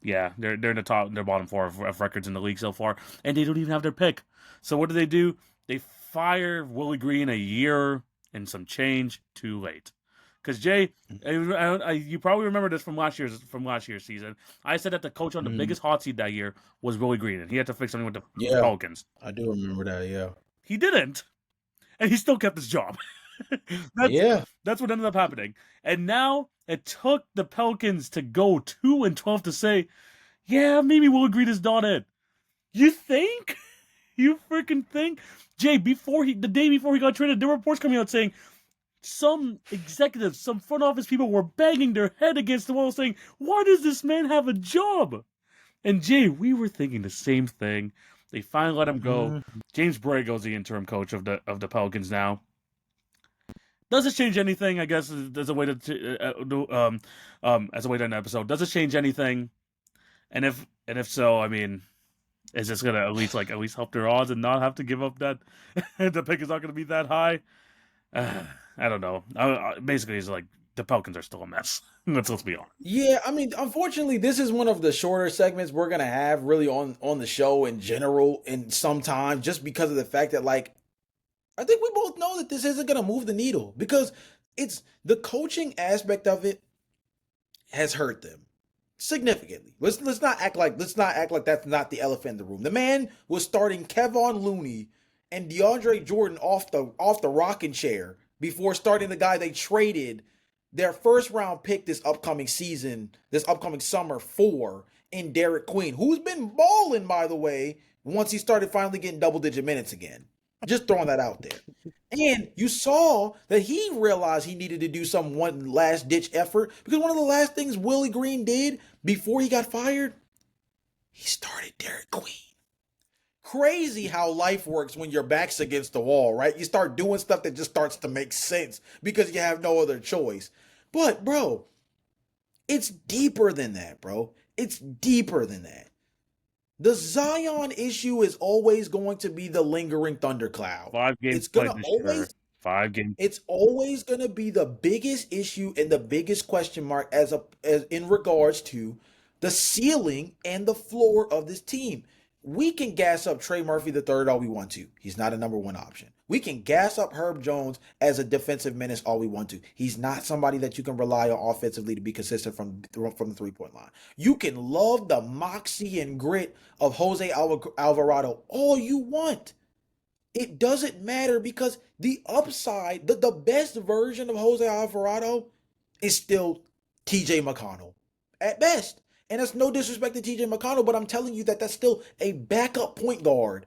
Yeah, they're in the top, they're bottom 4 of records in the league so far, and they don't even have their pick. So what do? They fire Willie Green a year and some change too late. Because Jay, you probably remember this from last year's season. I said that the coach on the Mhm. biggest hot seat that year was Willie Green, and he had to fix something with the Yeah, Pelicans. I do remember that. Yeah. He didn't, and he still kept his job. that's Yeah. that's what ended up happening. And now it took the Pelicans to go 2-12 to say, yeah, maybe Willie Green is not it. You think? You freaking think? Jay, the day before he got traded, there were reports coming out saying some executives, some front office people were banging their head against the wall saying, why does this man have a job? And Jay, we were thinking the same thing. They finally let him go. Mhm. James Borrego's the interim coach of the Pelicans now. Does it change anything? I guess there's a way to as a way to end the episode. Does it change anything? And if so, I mean, is this gonna at least help their odds and not have to give up that the pick is not gonna be that high? I don't know. Basically, it's like the Pelicans are still a mess. Let's be honest. Yeah, I mean, unfortunately, this is one of the shorter segments we're gonna have really on the show in general in some time, just because of the fact that like I think we both know that this isn't gonna move the needle because it's the coaching aspect of it has hurt them significantly. Let's not act like that's not the elephant in the room. The man was starting Kevon Looney and DeAndre Jordan off the rocking chair before starting the guy they traded their first round pick this upcoming summer for in Derek Queen, who's been balling by the way once he started finally getting double digit minutes again. Just throwing that out there. And you saw that he realized he needed to do some one last ditch effort because one of the last things Willie Green did before he got fired, he started Derek Queen. Crazy how life works when your back's against the wall, right? You start doing stuff that just starts to make sense because you have no other choice. But, bro, it's deeper than that, bro. It's deeper than that. The Zion issue is always going to be the lingering thundercloud. 5 games It's going played to this year. always 5 games. it's always going to be the biggest issue and the biggest question mark as in regards to the ceiling and the floor of this team. We can gas up Trey Murphy the third all we want to. He's not a number one option. We can gas up Herb Jones as a defensive menace all we want to. He's not somebody that you can rely on offensively to be consistent from the 3-point line. You can love the moxie and grit of Jose Alvarado all you want. It doesn't matter because the upside, the best version of Jose Alvarado is still TJ McConnell at best. And that's no disrespect to TJ McConnell, but I'm telling you that that's still a backup point guard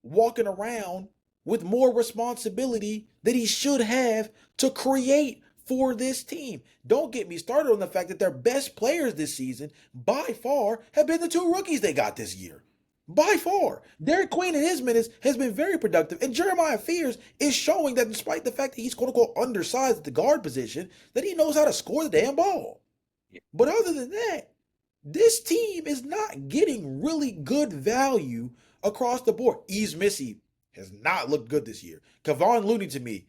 walking around with more responsibility that he should have to create for this team. Don't get me started on the fact that their best players this season, by far, have been the two rookies they got this year. By far. Derek Queen in his minutes has been very productive. And Jeremiah Fears is showing that despite the fact that he's quote unquote undersized at the guard position, that he knows how to score the damn ball. But other than that, this team is not getting really good value across the board. Yves Missy has not looked good this year. Kevon Looney to me,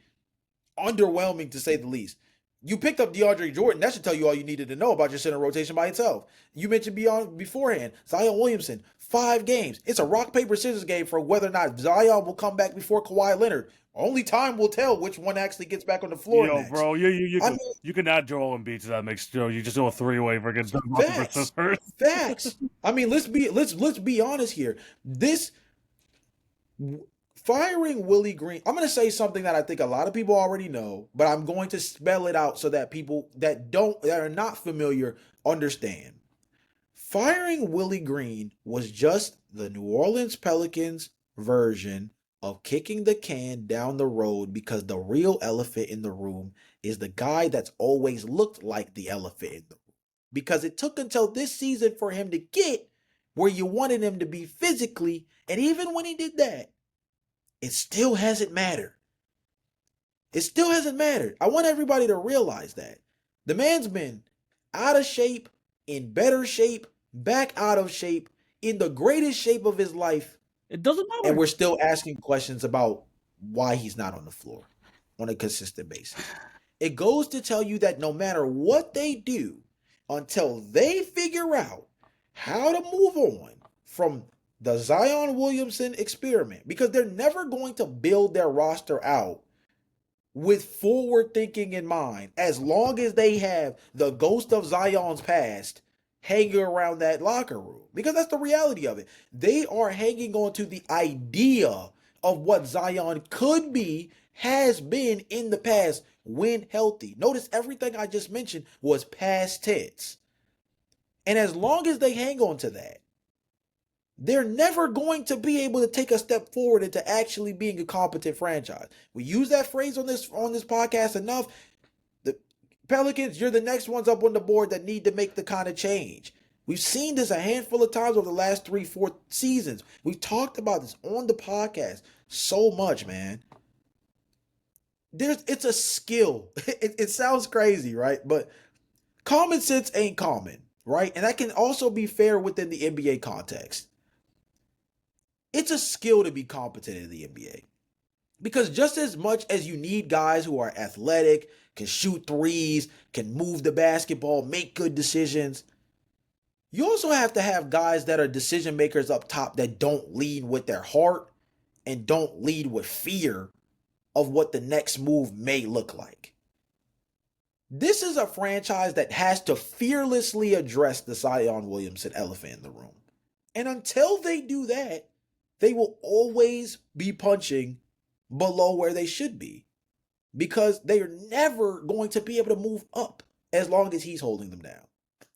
underwhelming to say the least. You picked up DeAndre Jordan. That should tell you all you needed to know about your center rotation by itself. You mentioned beforehand, Zion Williamson, 5 games. It's a rock, paper, scissors game for whether or not Zion will come back before Kawhi Leonard. Only time will tell which one actually gets back on the floor Yo, next. bro, you can add Joel Embiid to that mix. You just do a 3-way for against rock, paper, scissors. Facts. I mean, let's be honest here. This firing Willie Green, I'm going to say something that I think a lot of people already know, but I'm going to spell it out so that people that are not familiar understand. Firing Willie Green was just the New Orleans Pelicans version of kicking the can down the road because the real elephant in the room is the guy that's always looked like the elephant in the room. Because it took until this season for him to get where you wanted him to be physically, and even when he did that, it still hasn't mattered. It still hasn't mattered. I want everybody to realize that. The man's been out of shape, in better shape, back out of shape, in the greatest shape of his life. It doesn't matter. And we're still asking questions about why he's not on the floor on a consistent basis. It goes to tell you that no matter what they do, until they figure out how to move on from the Zion Williamson experiment, because they're never going to build their roster out with forward thinking in mind as long as they have the ghost of Zion's past hanging around that locker room, because that's the reality of it. They are hanging on to the idea of what Zion could be, has been in the past when healthy. Notice everything I just mentioned was past tense. And as long as they hang on to that, they're never going to be able to take a step forward into actually being a competent franchise. We use that phrase on this podcast enough. The Pelicans, you're the next ones up on the board that need to make the kind of change. We've seen this a handful of times over the last 3-4 seasons. We've talked about this on the podcast so much, man. It's a skill. It sounds crazy, right? But common sense ain't common, right? And that can also be fair within the NBA context. It's a skill to be competent in the NBA. Because just as much as you need guys who are athletic, can shoot threes, can move the basketball, make good decisions, you also have to have guys that are decision makers up top that don't lead with their heart and don't lead with fear of what the next move may look like. This is a franchise that has to fearlessly address the Zion Williamson elephant in the room. And until they do that, they will always be punching below where they should be, because they are never going to be able to move up as long as he's holding them down.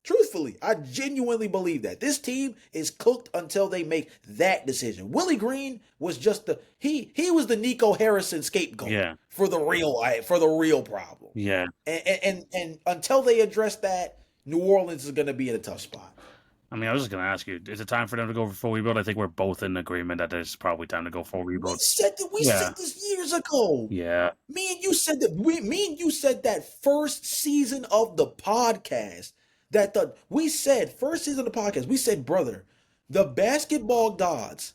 Truthfully, I genuinely believe that this team is cooked until they make that decision. Willie Green was just he was the Nico Harrison scapegoat Yeah, for the real problem. yeah. And until they address that, New Orleans is going to be in a tough spot. I mean, I was just gonna ask you: is it time for them to go for full rebuild? I think we're both in agreement that there's probably time to go full We rebuild. said that we Yeah, said this years ago. yeah. Me and you said that me and you said that first season of the podcast that the we said first season of the podcast we said, brother, the basketball gods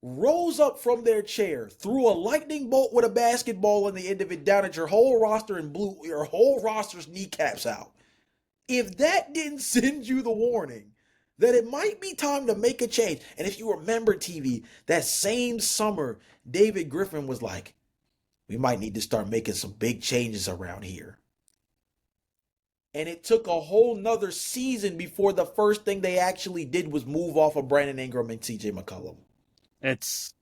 rose up from their chair, threw a lightning bolt with a basketball in the end of it down at your whole roster and blew your whole roster's kneecaps out. If that didn't send you the warning that it might be time to make a change, and if you remember, TV, that same summer, David Griffin was like, we might need to start making some big changes around here. And it took a whole nother season before the first thing they actually did was move off of Brandon Ingram and TJ McCollum. It's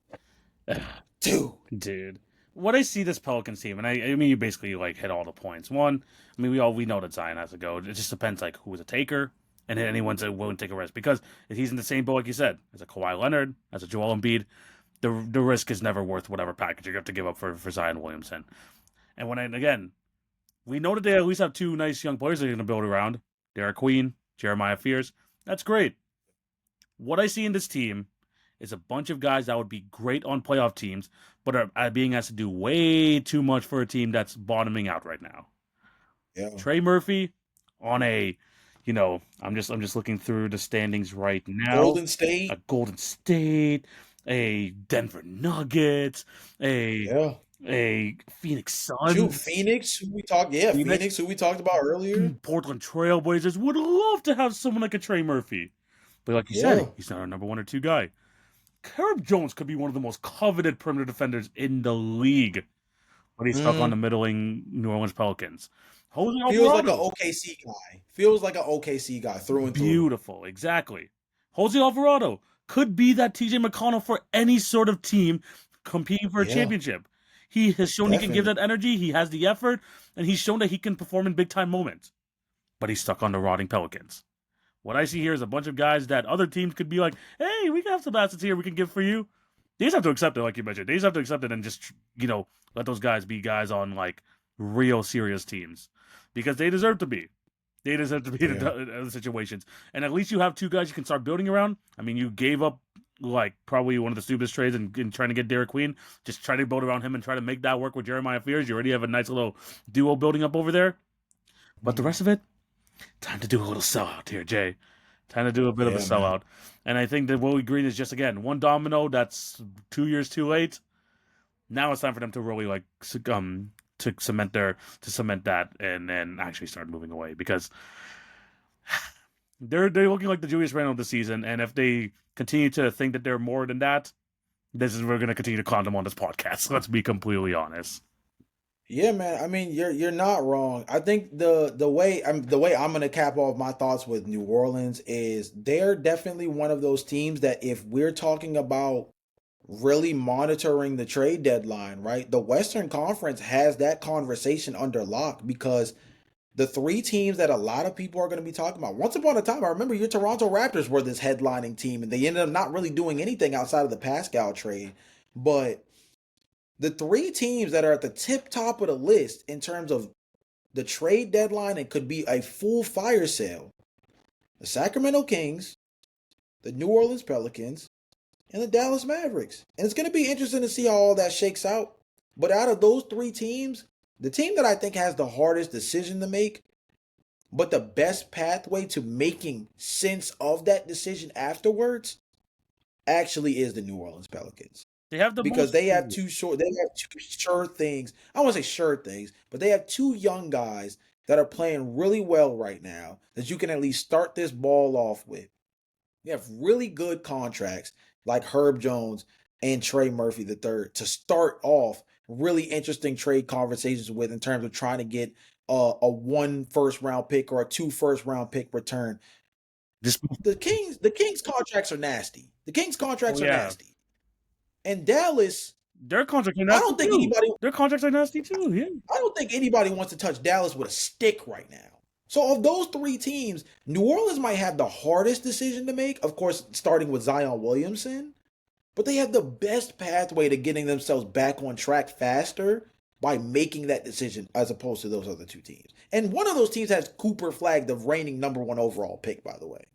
Dude. dude. What I see this Pelicans team, and I mean, you basically like hit all the points. One, I mean, we know that Zion has to go. It just depends like who's a taker and anyone's willing to take a risk because if he's in the same boat like you said as a Kawhi Leonard, as a Joel Embiid, the risk is never worth whatever package you have to give up for Zion Williamson. And again, we know that they at least have two nice young players they're going to build around: Derek Queen, Jeremiah Fears. That's great. What I see in this team is a bunch of guys that would be great on playoff teams, but are being asked to do way too much for a team that's bottoming out right now. Yeah. Trey Murphy on a, I'm just looking through the standings right now. Golden State. A Golden State, a Denver Nuggets, a Phoenix Suns. Shoot, Phoenix, who we talked Phoenix, who we talked about earlier. Portland Trailblazers would love to have someone like a Trey Murphy. But like you said, he's not our number 1 or 2 guy. Herb Jones could be one of the most coveted perimeter defenders in the league, but he's stuck on the middling New Orleans Pelicans. Jose Feels like an OKC guy. Feels like an OKC guy through and through. Beautiful, exactly. Jose Alvarado could be that TJ McConnell for any sort of team competing for a championship. He has shown he can give that energy, he has the effort, and he's shown that he can perform in big-time moments. But he's stuck on the rotting Pelicans. What I see here is a bunch of guys that other teams could be like, hey, we can have some assets here we can give for you. They just have to accept it, like you mentioned. They just have to accept it and just, let those guys be guys on, like, real serious teams. Because they deserve to be. They deserve to be in other situations. And at least you have 2 guys you can start building around. I mean, you gave up, like, probably one of the stupidest trades in trying to get Derek Queen. Just try to build around him and try to make that work with Jeremiah Fears. You already have a nice little duo building up over there. But the rest of it, time to do a little sellout here, Jay. Time to do a bit of a sellout. And I think that Willie Green is just, again, one domino that's 2 years too late. Now it's time for them to really, like, to cement that and then actually start moving away. Because they're looking like the Julius Randle of the season. And if they continue to think that they're more than that, we're going to continue to clown them on this podcast. Let's be completely honest. Yeah, man. I mean, you're not wrong. I think the way I'm gonna cap off my thoughts with New Orleans is they're definitely one of those teams that if we're talking about really monitoring the trade deadline, right? The Western Conference has that conversation under lock because the 3 teams that a lot of people are going to be talking about. Once upon a time, I remember your Toronto Raptors were this headlining team, and they ended up not really doing anything outside of the Pascal trade, but the 3 teams that are at the tip top of the list in terms of the trade deadline and could be a full fire sale: the Sacramento Kings, the New Orleans Pelicans, and the Dallas Mavericks. And it's going to be interesting to see how all that shakes out. But out of those 3 teams, the team that I think has the hardest decision to make, but the best pathway to making sense of that decision afterwards, actually is the New Orleans Pelicans. They have they have 2 sure things. I don't want to say sure things, but they have 2 young guys that are playing really well right now that you can at least start this ball off with. You have really good contracts like Herb Jones and Trey Murphy III to start off really interesting trade conversations with in terms of trying to get a 1 first-round pick or a 2 first-round pick return. The Kings contracts are nasty. The Kings contracts are nasty. And Dallas, their contracts are nasty. Their contracts are nasty too. Yeah, I don't think anybody wants to touch Dallas with a stick right now. So of those three teams, New Orleans might have the hardest decision to make, of course, starting with Zion Williamson, but they have the best pathway to getting themselves back on track faster by making that decision as opposed to those other two teams. And one of those teams has Cooper Flag, the reigning #1 overall pick, by the way.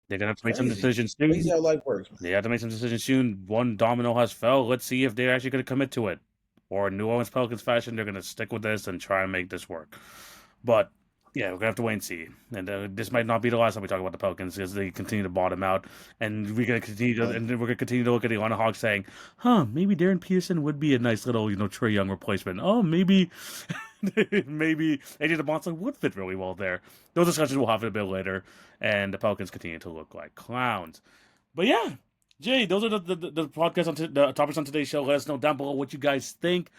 They're gonna have to make some Crazy. decisions Crazy soon. how life works, man. They have to make some decisions soon. One domino has fell. Let's see if they're actually going to commit to it. Or in New Orleans Pelicans fashion, they're going to stick with this and try and make this work. But yeah, we're gonna have to wait and see. And this might not be the last time we talk about the Pelicans as they continue to bottom out. And we're gonna continue to, Right. and we're gonna continue to look at the Atlanta Hawks saying, "Huh, maybe Darren Peterson would be a nice little, Trae Young replacement. Oh, maybe, maybe AJ DeMonson would fit really well there." Those discussions we'll have a bit later. And the Pelicans continue to look like clowns. But yeah, Jay, those are the podcasts the topics on today's show. Let us know down below what you guys think.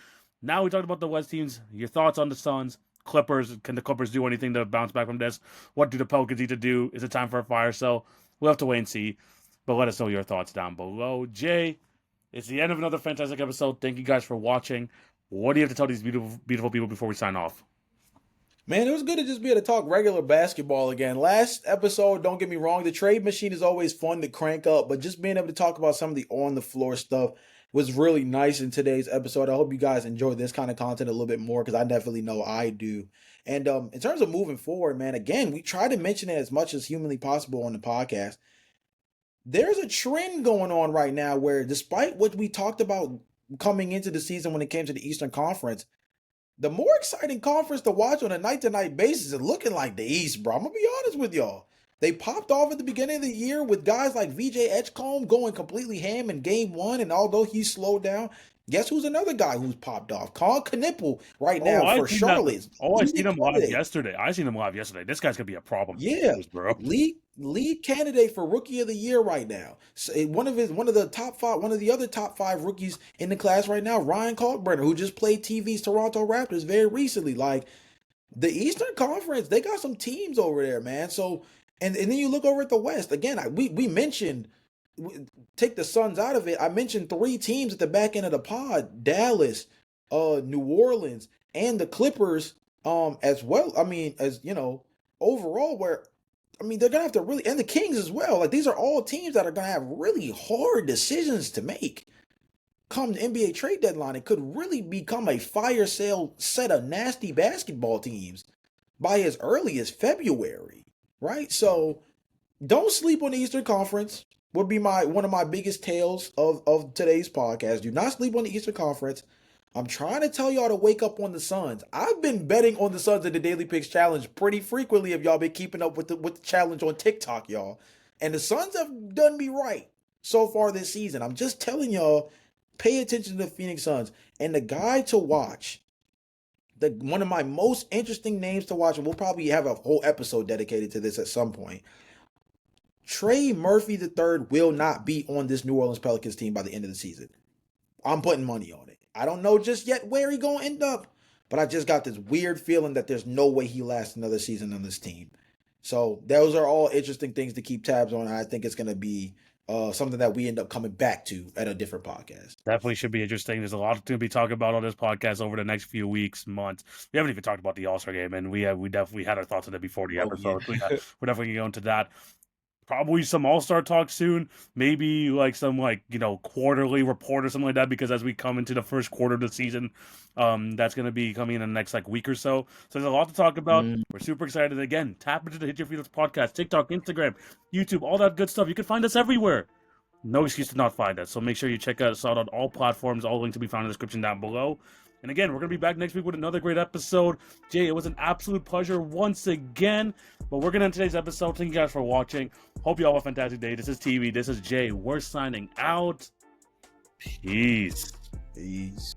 Now we talked about the West teams. Your thoughts on the Suns, Clippers. Can the Clippers do anything to bounce back from this? What do the Pelicans need to do? Is it time for a fire sale? We'll have to wait and see. But let us know your thoughts down below. Jay, it's the end of another fantastic episode. Thank you guys for watching. What do you have to tell these beautiful, beautiful people before we sign off? Man, it was good to just be able to talk regular basketball again. Last episode, don't get me wrong, the trade machine is always fun to crank up, but just being able to talk about some of the on the floor stuff was really nice in today's episode. I hope you guys enjoy this kind of content a little bit more because I definitely know I do. And in terms of moving forward, man, again, we try to mention it as much as humanly possible on the podcast. There's a trend going on right now where, despite what we talked about coming into the season when it came to the Eastern Conference, the more exciting conference to watch on a night-to-night basis is looking like the East, bro. I'm gonna be honest with y'all. They popped off at the beginning of the year with guys like VJ Edgecombe going completely ham in game one, and although he's slowed down, guess who's another guy who's popped off? Colin Knipple right Oh, now I for seen that. Charlotte. Oh, I Leading seen him live candidate. yesterday. I seen him live yesterday. This guy's gonna be a problem for the Yeah, Clippers, bro. lead candidate for rookie of the year right now. So one of the top five, one of the other top five rookies in the class right now, Ryan Kalkbrenner, who just played TV's Toronto Raptors very recently. Like the Eastern Conference, they got some teams over there, man. So and then you look over at the West again. We mentioned take the Suns out of it. I mentioned three teams at the back end of the pod: Dallas, New Orleans, and the Clippers. As well. I mean, as you know, overall, where I mean, they're gonna have to really, and the Kings as well. Like these are all teams that are gonna have really hard decisions to make come the NBA trade deadline. It could really become a fire sale set of nasty basketball teams by as early as February, right? So don't sleep on the Eastern Conference. Would be one of my biggest tales of today's podcast. Do not sleep on the Eastern Conference. I'm trying to tell y'all to wake up on the Suns. I've been betting on the Suns in the Daily Picks Challenge pretty frequently if y'all been keeping up with the challenge on TikTok, y'all. And the Suns have done me right so far this season. I'm just telling y'all, pay attention to the Phoenix Suns. And the guy to watch, one of my most interesting names to watch, and we'll probably have a whole episode dedicated to this at some point. Trey Murphy III will not be on this New Orleans Pelicans team by the end of the season. I'm putting money on it. I don't know just yet where he gonna end up, but I just got this weird feeling that there's no way he lasts another season on this team. So those are all interesting things to keep tabs on. And I think it's gonna be something that we end up coming back to at a different podcast. Definitely should be interesting. There's a lot to be talking about on this podcast over the next few weeks, months. We haven't even talked about the All-Star game, and we definitely had our thoughts on it before the episode. Yeah. We're definitely going to go into that. Probably some All-Star talk soon. Maybe like some quarterly report or something like that, because as we come into the first quarter of the season, that's going to be coming in the next week or so. So there's a lot to talk about. We're super excited. Again, tap into the Hit Your Feelings podcast, TikTok, Instagram, YouTube, all that good stuff. You can find us everywhere. No excuse to not find us. So make sure you check us out on all platforms. All links to be found in the description down below. And again, we're going to be back next week with another great episode. Jay, it was an absolute pleasure once again. But we're going to end today's episode. Thank you guys for watching. Hope you all have a fantastic day. This is TV. This is Jay. We're signing out. Peace. Peace.